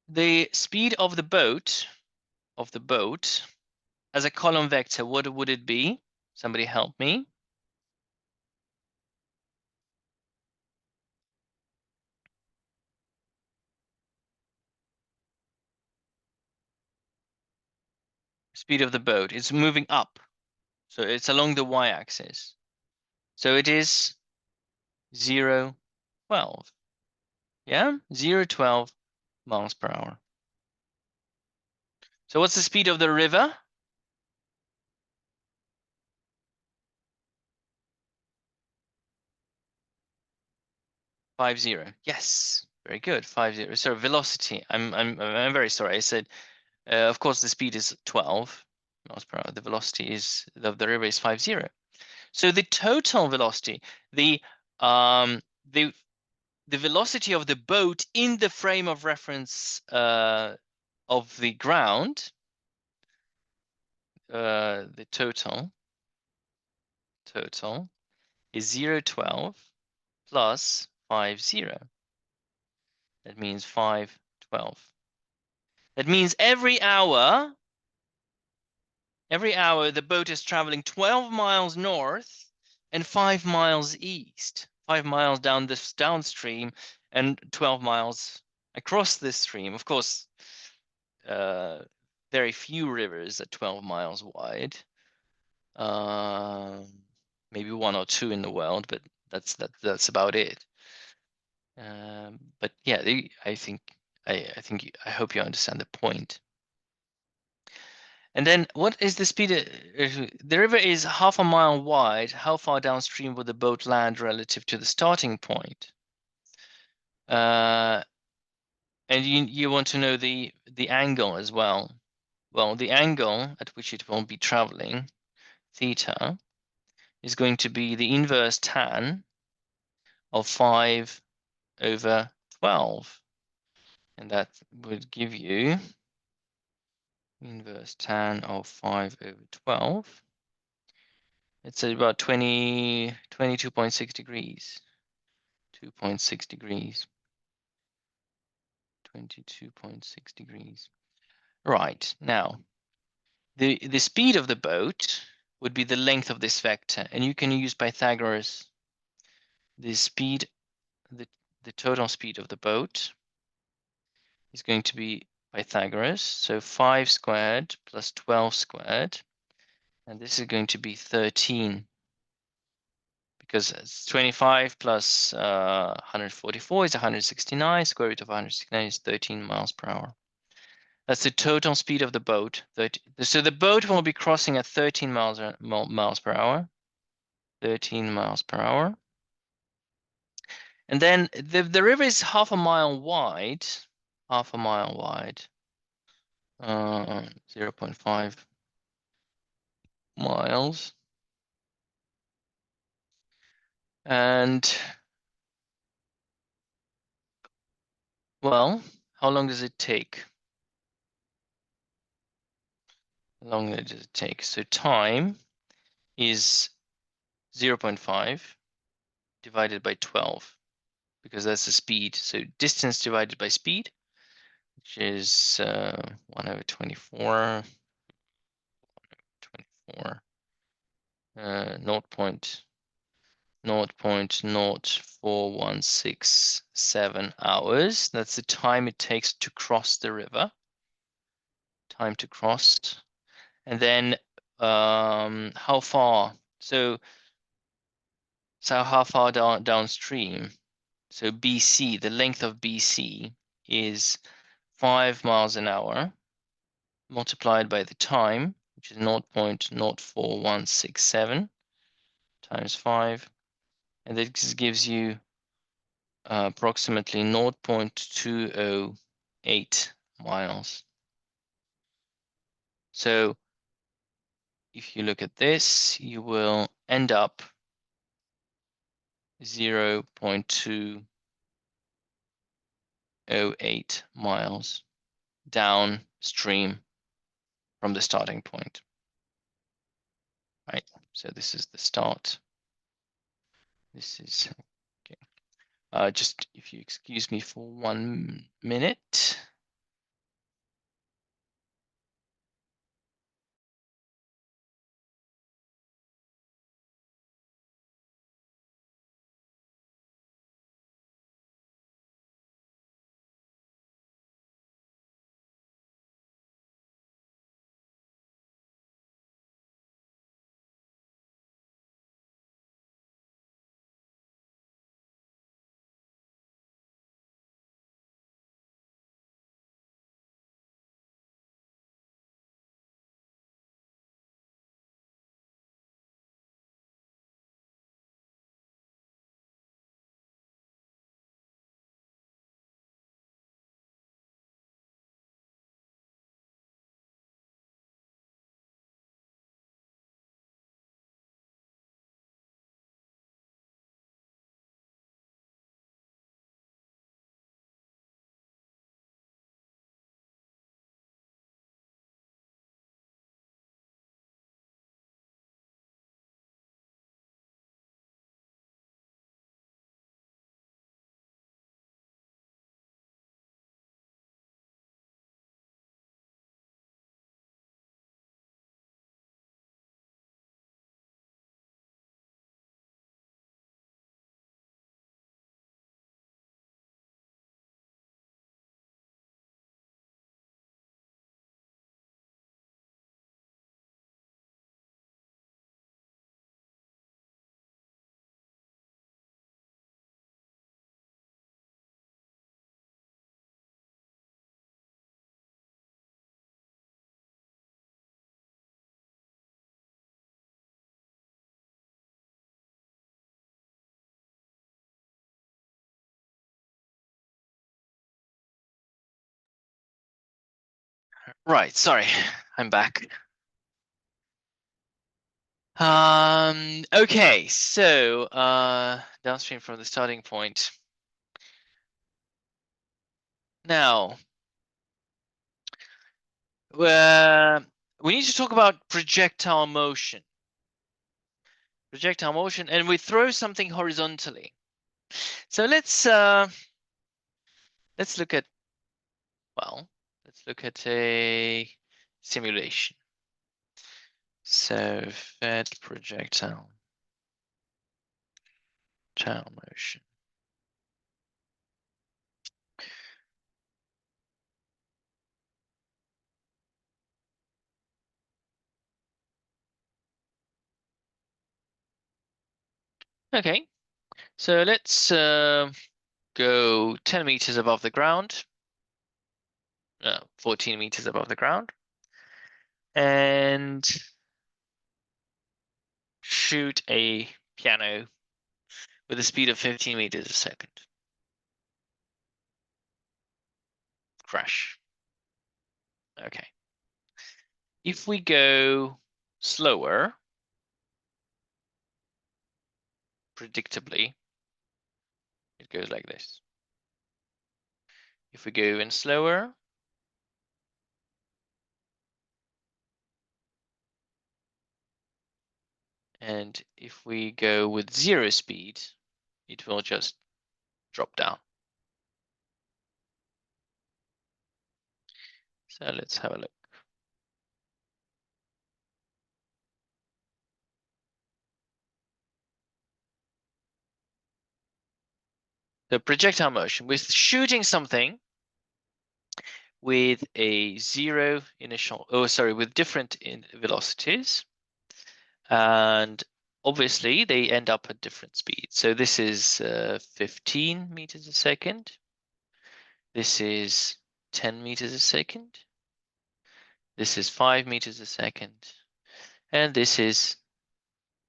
The speed of the boat as a column vector, what would it be? Somebody help me. Speed of the boat. It's moving up. So it's along the y-axis. So it is 0, 12. Yeah, 0, 12 miles per hour. So what's the speed of the river? 50. Yes, very good. 50. So velocity. I'm very sorry. I said, of course, the speed is 12 miles per hour. The velocity is the river is 50. So the total velocity, the velocity of the boat in the frame of reference of the ground, the total is 0, 12 plus 50. That means 5, 12. That means every hour the boat is traveling 12 miles north and 5 miles east, 5 miles down this downstream and 12 miles across this stream. Of course, very few rivers are 12 miles wide. Maybe 1 or 2 in the world, but that's about it. But yeah, I hope you understand the point. And then what is the speed? The river is half a mile wide. How far downstream would the boat land relative to the starting point? And you want to know the angle as well. Well, the angle at which it will be traveling, theta, is going to be the inverse tan of 5 over 12. And that would give you inverse tan of 5 over 12. It's about 22.6 degrees. 2.6 degrees. 22.6 degrees. Right, now, the speed of the boat would be the length of this vector, and you can use Pythagoras. The speed, the total speed of the boat is going to be Pythagoras, so 5 squared plus 12 squared, and this is going to be 13, because it's 25 plus 144 is 169, square root of 169 is 13 miles per hour. That's the total speed of the boat. So the boat will be crossing at 13 miles per hour. 13 miles per hour. And then the river is half a mile wide. 0.5 miles. And, well, how long does it take? How long does it take? So time is 0.5 divided by 12, because that's the speed. So distance divided by speed, which is 1 over 24, 0.04167 hours. That's the time it takes to cross the river. Time to cross. And then how far? So how far downstream? So BC, the length of BC is 5 miles an hour multiplied by the time, which is 0.04167 times 5. And this gives you approximately 0.208 miles. So if you look at this, you will end up 0.208 miles downstream from the starting point. Right, so this is the start. This is okay. Just if you excuse me for 1 minute. Right, sorry, I'm back. Okay, so downstream from the starting point. Now, we need to talk about projectile motion. Projectile motion, and we throw something horizontally. So let's look at, well, let's look at a simulation. So fed projectile motion. Okay, so let's go 10 meters above the ground, 14 meters above the ground, and shoot a piano with a speed of 15 meters a second. Crash. Okay. If we go slower, predictably, it goes like this. If we go even slower, and if we go with 0 speed, it will just drop down. So let's have a look. The projectile motion, we're shooting something with a 0 initial, with different velocities. And obviously they end up at different speeds. So this is 15 meters a second. This is 10 meters a second. This is 5 meters a second. And this is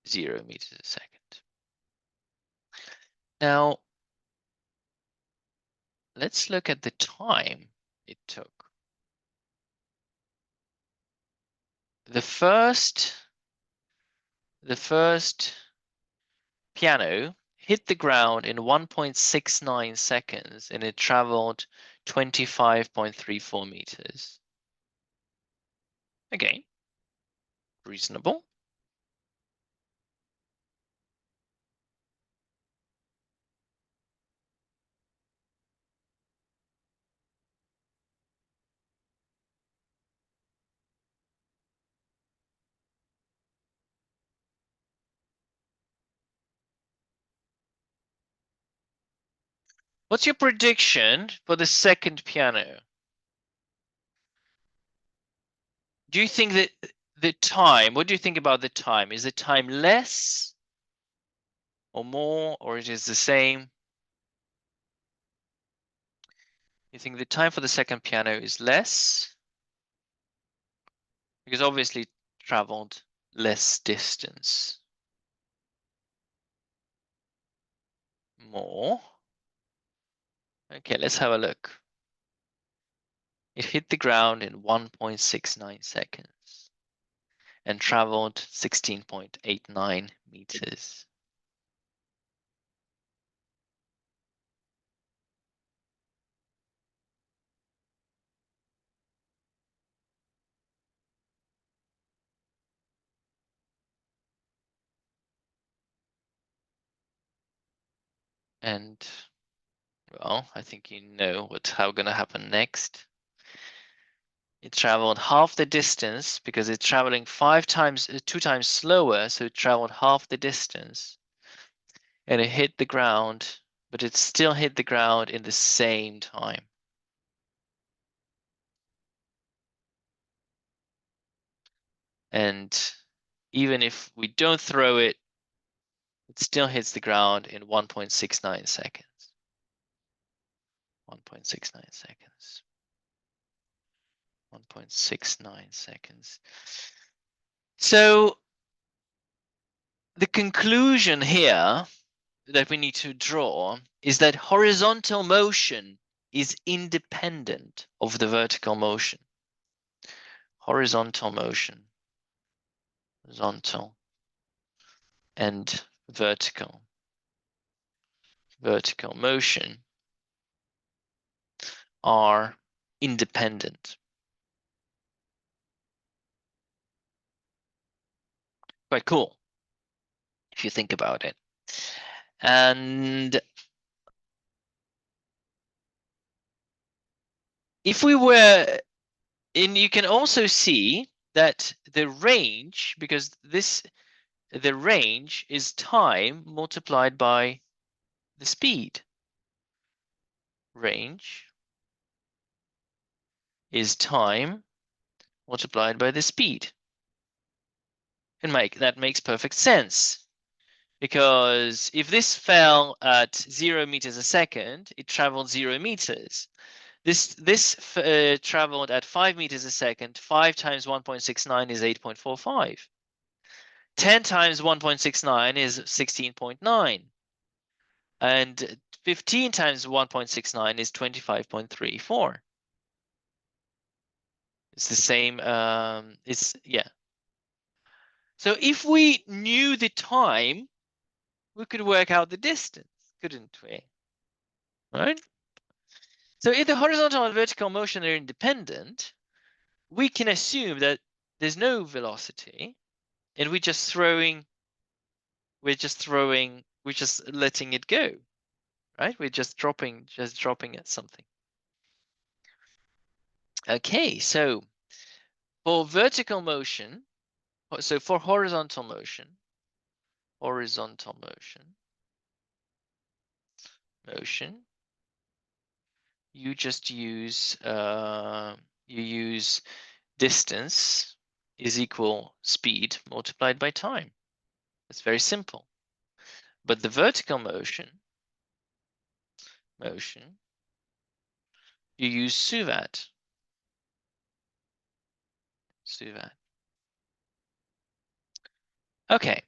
0 meters a second. Now, let's look at the time it took. The first piano hit the ground in 1.69 seconds and it traveled 25.34 meters. Again, reasonable. What's your prediction for the second piano? Do you think that the time, what do you think about the time? Is the time less or more, or it is the same? You think the time for the second piano is less? Because obviously it traveled less distance. More. Okay, let's have a look. It hit the ground in 1.69 seconds and traveled 16.89 meters. And well, I think you know what's gonna happen next. It traveled half the distance because it's traveling 2 times slower, so it traveled half the distance. And it hit the ground, but it still hit the ground in the same time. And even if we don't throw it, it still hits the ground in 1.69 seconds. 1.69 seconds. 1.69 seconds. So the conclusion here that we need to draw is that horizontal motion is independent of the vertical motion. Horizontal motion. Horizontal and vertical. Vertical motion are independent. Quite cool if you think about it. And if we were, and you can also see that the range, because the range is time multiplied by the speed. Range is time multiplied by the speed. And that makes perfect sense. Because if this fell at 0 meters a second, it traveled 0 meters. This traveled at 5 meters a second. 5 times 1.69 is 8.45. 10 times 1.69 is 16.9. And 15 times 1.69 is 25.34. It's the same. Yeah. So if we knew the time, we could work out the distance, couldn't we? Right? So if the horizontal and vertical motion are independent, we can assume that there's no velocity, and we're just letting it go, right? We're just dropping at something. Okay, so for vertical motion, so for horizontal motion, you just use distance is equal speed multiplied by time. It's very simple. But the vertical motion, you use suvat. Okay.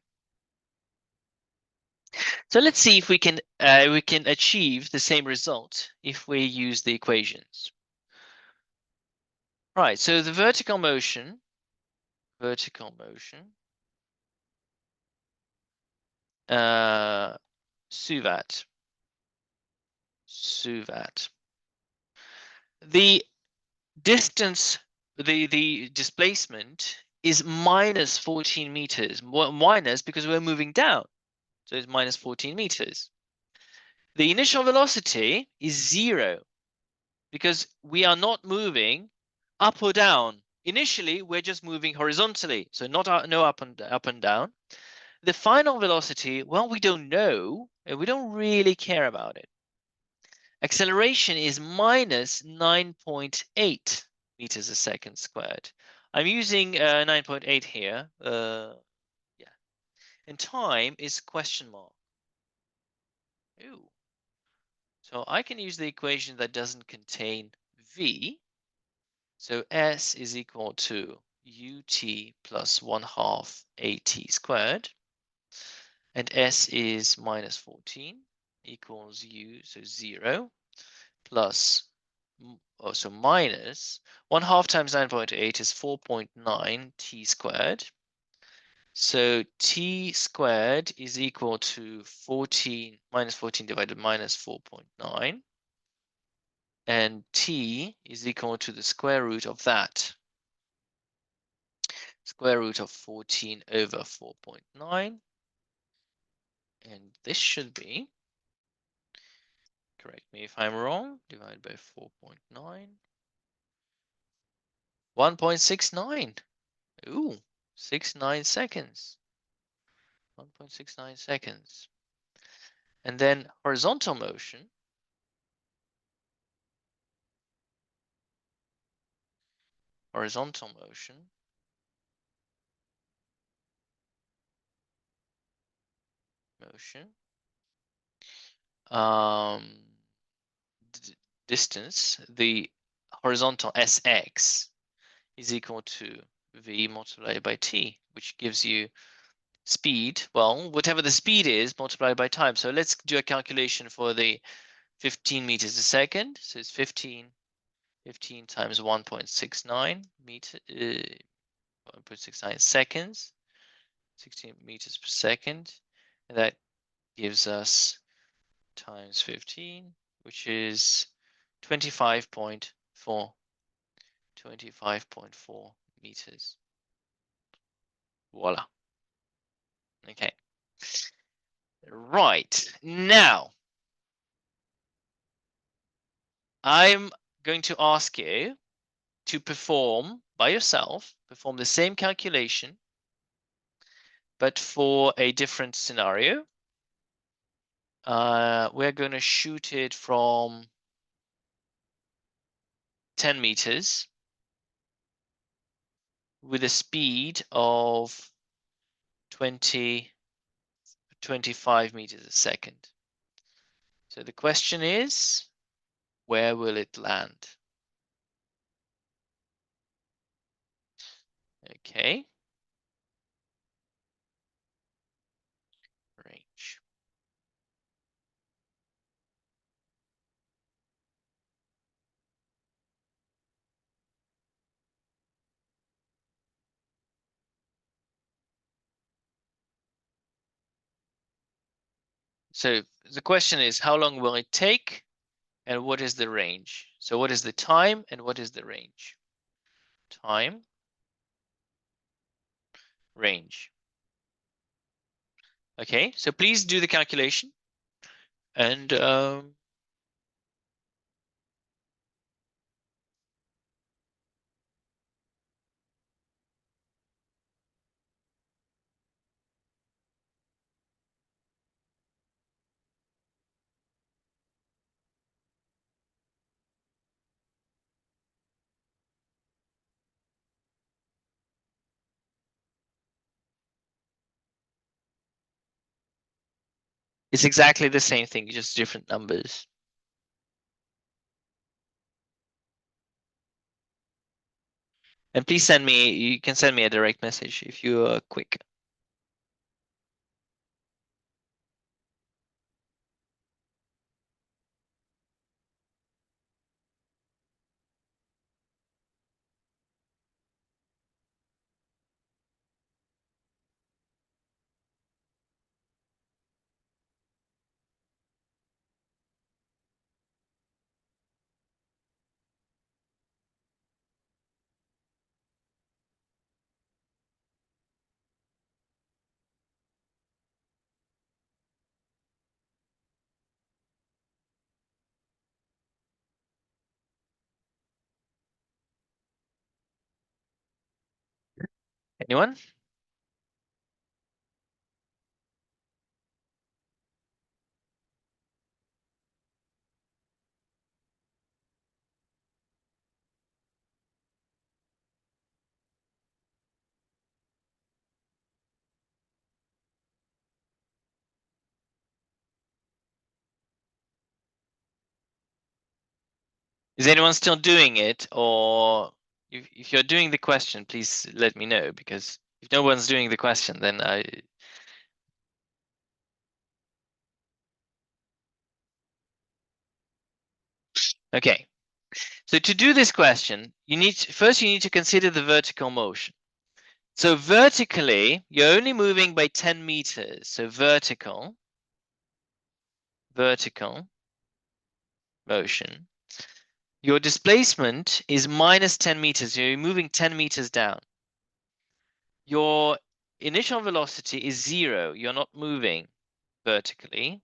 So let's see if we can achieve the same result if we use the equations. Right, so the vertical motion, suvat. The distance, the displacement is minus 14 meters. Minus because we're moving down, so it's minus 14 meters. The initial velocity is 0 because we are not moving up or down. Initially, we're just moving horizontally, so no up and down. The final velocity, well, we don't know, and we don't really care about it. Acceleration is minus 9.8 meters a second squared. I'm using 9.8 here. Yeah. And time is question mark. Ooh. So I can use the equation that doesn't contain v. So s is equal to ut plus 1/2 at squared. And s is minus 14 equals u, so 0, plus, so minus 1/2 times 9.8 is 4.9 t squared. So t squared is equal to 14 minus 14 divided minus 4.9. And t is equal to the square root of that. Square root of 14 over 4.9. And this should be, correct me if I'm wrong, divided by 4.9. 1.69. Ooh, 69 seconds. 1.69 seconds. And then horizontal motion. Horizontal motion. Distance, the horizontal sx is equal to v multiplied by t, which gives you speed, well, whatever the speed is multiplied by time. So let's do a calculation for the 15 meters a second. So it's 15 times 1.69 meter, 1.69 seconds, 16 meters per second. And that gives us times 15, which is 25.4 meters. Voila. Okay. Right. Now, I'm going to ask you to perform by yourself, perform the same calculation, but for a different scenario. We're going to shoot it from 10 meters with a speed of 25 meters a second. So the question is, where will it land? Okay. Range. So the question is, how long will it take and what is the range? So what is the time and what is the range? Time, range. Okay, so please do the calculation. And it's exactly the same thing, just different numbers. And please send me, you can send me a direct message if you are quick. Anyone? Is anyone still doing it, or if you're doing the question, please let me know, because if no one's doing the question, then I. Okay. So to do this question, you need to consider the vertical motion. So vertically, you're only moving by 10 meters. So vertical motion. Your displacement is minus 10 meters. You're moving 10 meters down. Your initial velocity is 0. You're not moving vertically.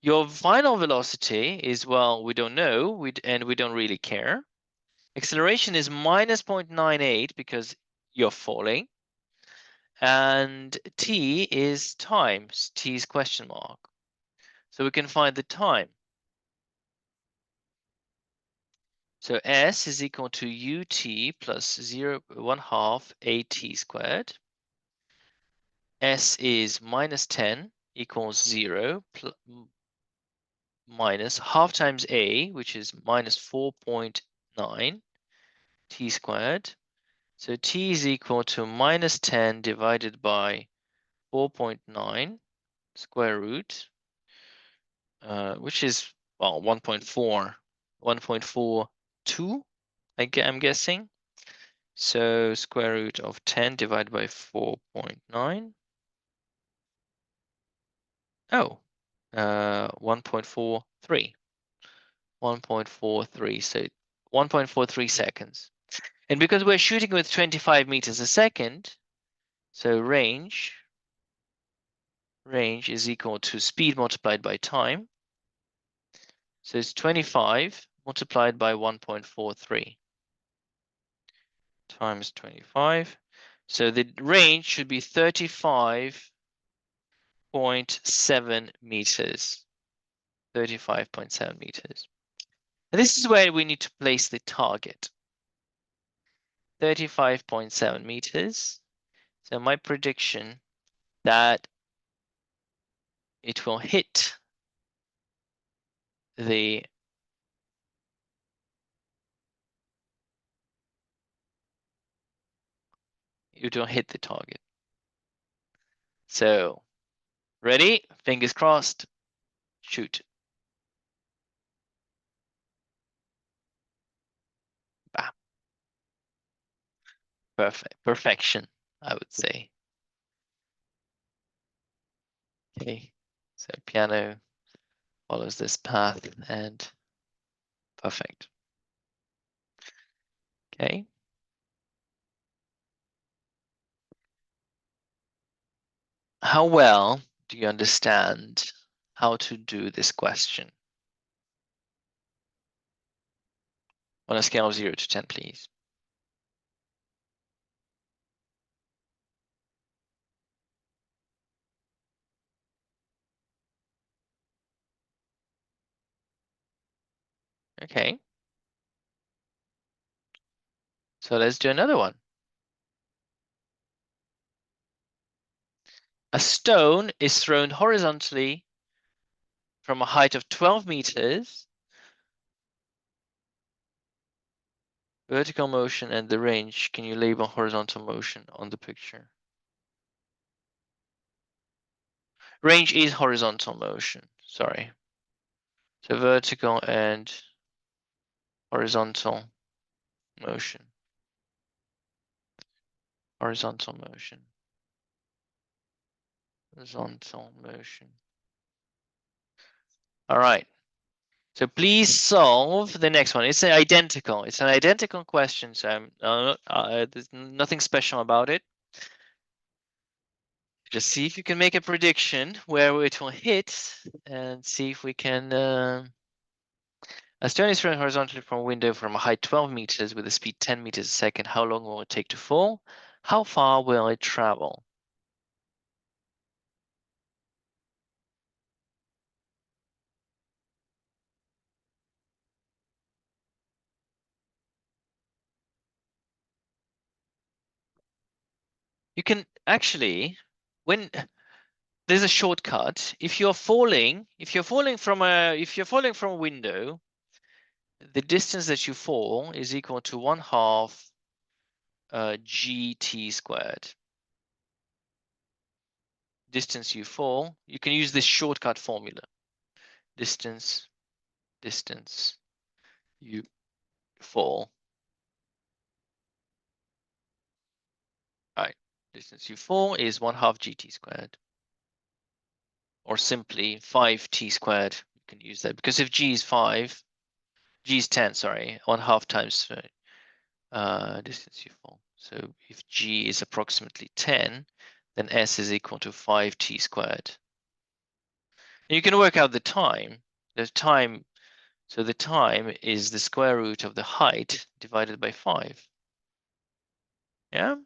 Your final velocity is, well, we don't know, and we don't really care. Acceleration is minus 0.98 because you're falling. And t is times, t is question mark. So we can find the time. So s is equal to ut plus 1/2 at squared. S is minus 10 equals 0 minus half times a, which is minus 4.9 t squared. So t is equal to minus 10 divided by 4.9 square root, which is, well, 1.42, I'm guessing. So square root of 10 divided by 4.9. Oh, 1.43. 1.43, so 1.43 seconds. And because we're shooting with 25 meters a second, so range is equal to speed multiplied by time. So it's 25 multiplied by 1.43 times 25. So the range should be 35.7 meters. 35.7 meters. And this is where we need to place the target. 35.7 meters. So my prediction that it will hit the target. So ready? Fingers crossed. Shoot. Bam. Perfection, I would say. Okay. So piano follows this path and perfect. Okay. How well do you understand how to do this question? On a scale of 0 to 10, please. Okay. So let's do another one. A stone is thrown horizontally from a height of 12 meters. Vertical motion and the range. Can you label horizontal motion on the picture? Range is horizontal motion, sorry. So vertical and horizontal motion. Horizontal motion. Horizontal motion. All right. So please solve the next one. It's identical. It's an identical question, so there's nothing special about it. Just see if you can make a prediction where it will hit, and see if we can. A stone is thrown horizontally from a window from a height 12 meters with a speed 10 meters a second. How long will it take to fall? How far will it travel? You can actually, when there's a shortcut, if you're falling from a window, the distance that you fall is equal to 1/2 gt squared. Distance you fall, you can use this shortcut formula. Distance you fall. Right. Distance you fall is 1/2 gt squared. Or simply 5t squared. You can use that because if g is 5, g is 10, sorry, 1/2 times distance you fall. So if g is approximately 10, then s is equal to 5t squared. And you can work out the time. So the time is the square root of the height divided by 5. Yeah?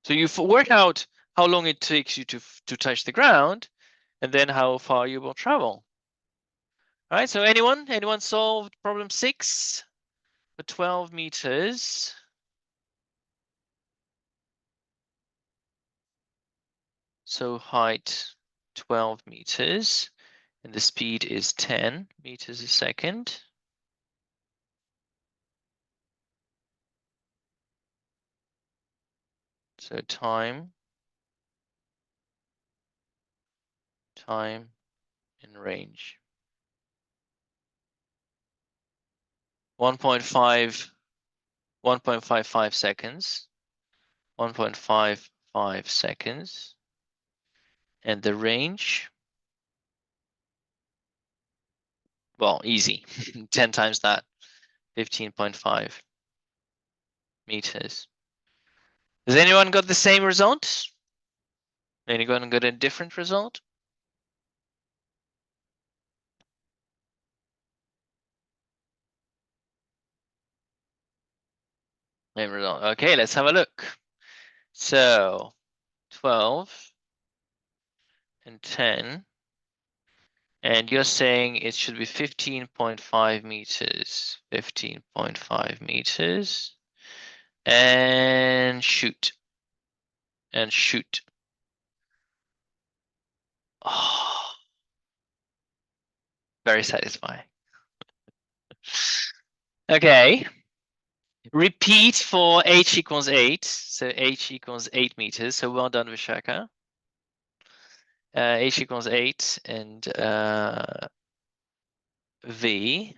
So you work out how long it takes you to touch the ground, and then how far you will travel. All right, so anyone solved problem 6 for 12 meters? So height 12 meters, and the speed is 10 meters a second. So time in range. 1.55 seconds. 1.55 seconds. And the range, well, easy. 10 times that. 15.5 meters. Has anyone got the same result? Anyone got a different result? Same result. Okay, let's have a look. So 12 and 10. And you're saying it should be 15.5 meters. 15.5 meters. And shoot. And shoot. Oh, very satisfying. Okay. Repeat for h equals 8. So h equals 8 meters. So well done, Vishaka. H equals 8 and v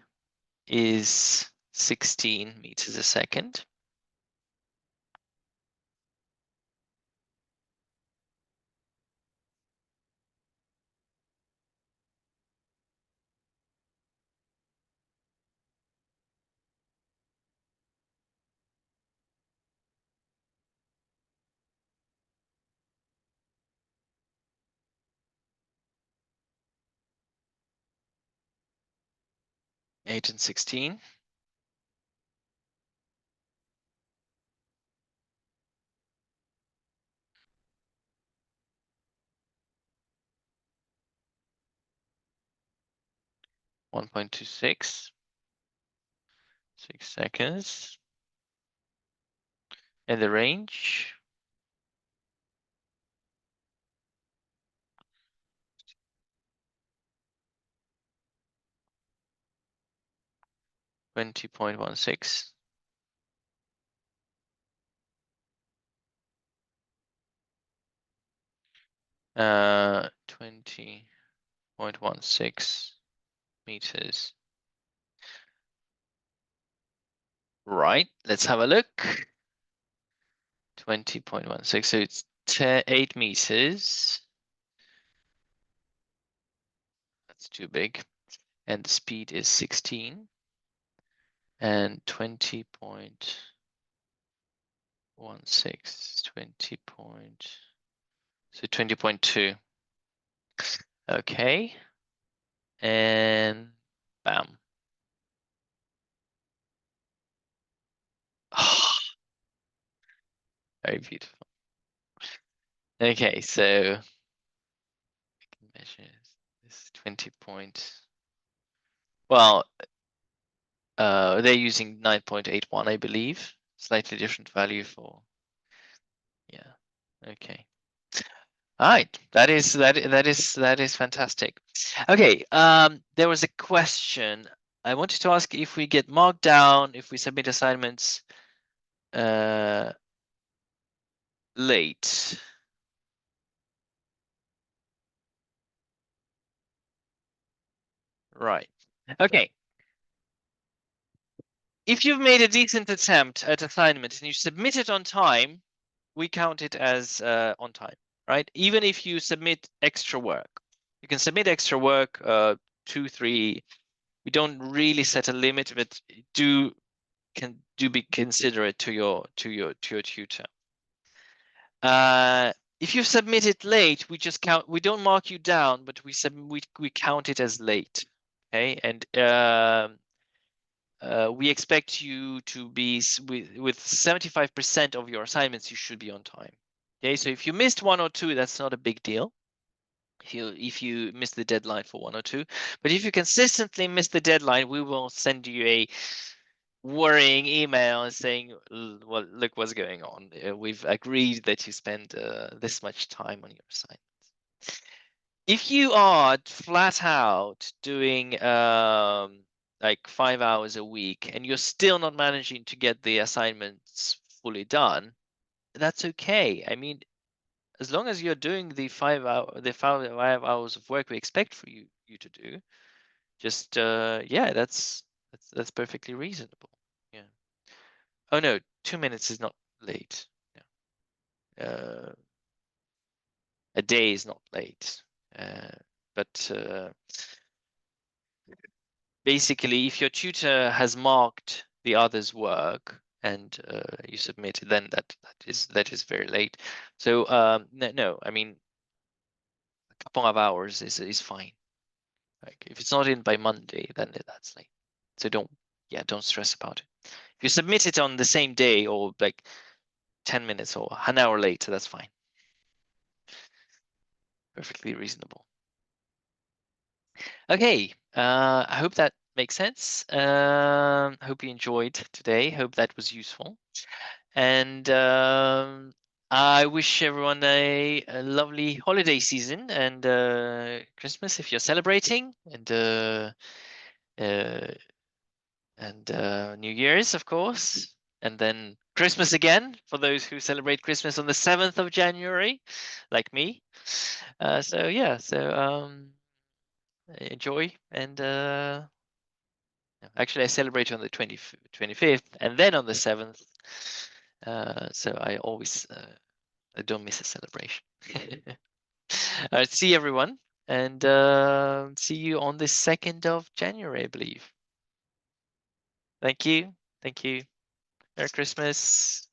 is 16 meters a second. Eight and 16. .26. 6 seconds. And the range. .16. 20.16 meters. Right, let's have a look. 20.16, so it's 8 meters. That's too big. And the speed is 16. And 20.16, 20.2. Okay. And bam. Very beautiful. Okay, so we can measure this 20 point. Well, they're using 9.81, I believe. Slightly different value for, yeah. Okay. All right, that is fantastic. Okay, there was a question. I wanted to ask if we get marked down if we submit assignments late. Right. Okay. If you've made a decent attempt at assignment and you submit it on time, we count it as on time, right? Even if you submit extra work, you can submit extra work, 2, 3. We don't really set a limit, but do be considerate to your tutor. If you submit it late, we just count. We don't mark you down, but we count it as late. Okay, and we expect you to be with 75% of your assignments. You should be on time. Okay, so if you missed 1 or 2, that's not a big deal. If you miss the deadline for 1 or 2, but if you consistently miss the deadline, we will send you a worrying email saying, well, look what's going on. We've agreed that you spend this much time on your assignments. If you are flat out doing like 5 hours a week and you're still not managing to get the assignments fully done, that's okay. I mean, as long as you're doing the 5 hours of work we expect for you to do, just yeah, that's perfectly reasonable. Yeah. Oh no, 2 minutes is not late. Yeah. A day is not late. But basically, if your tutor has marked the other's work and you submit it, then that is very late. So no, I mean, a couple of hours is fine. Like if it's not in by Monday, then that's late. So don't stress about it. If you submit it on the same day or like 10 minutes or an hour later, that's fine. Perfectly reasonable. Okay, I hope that makes sense. I hope you enjoyed today. Hope that was useful. And I wish everyone a lovely holiday season and Christmas if you're celebrating, uh, and New Year's, of course, and then Christmas again for those who celebrate Christmas on the 7th of January, like me. So yeah, so enjoy and actually I celebrate on the 25th and then on the 7th. So I always I don't miss a celebration. See everyone and see you on the 2nd of January, I believe. Thank you. Thank you. Merry Christmas.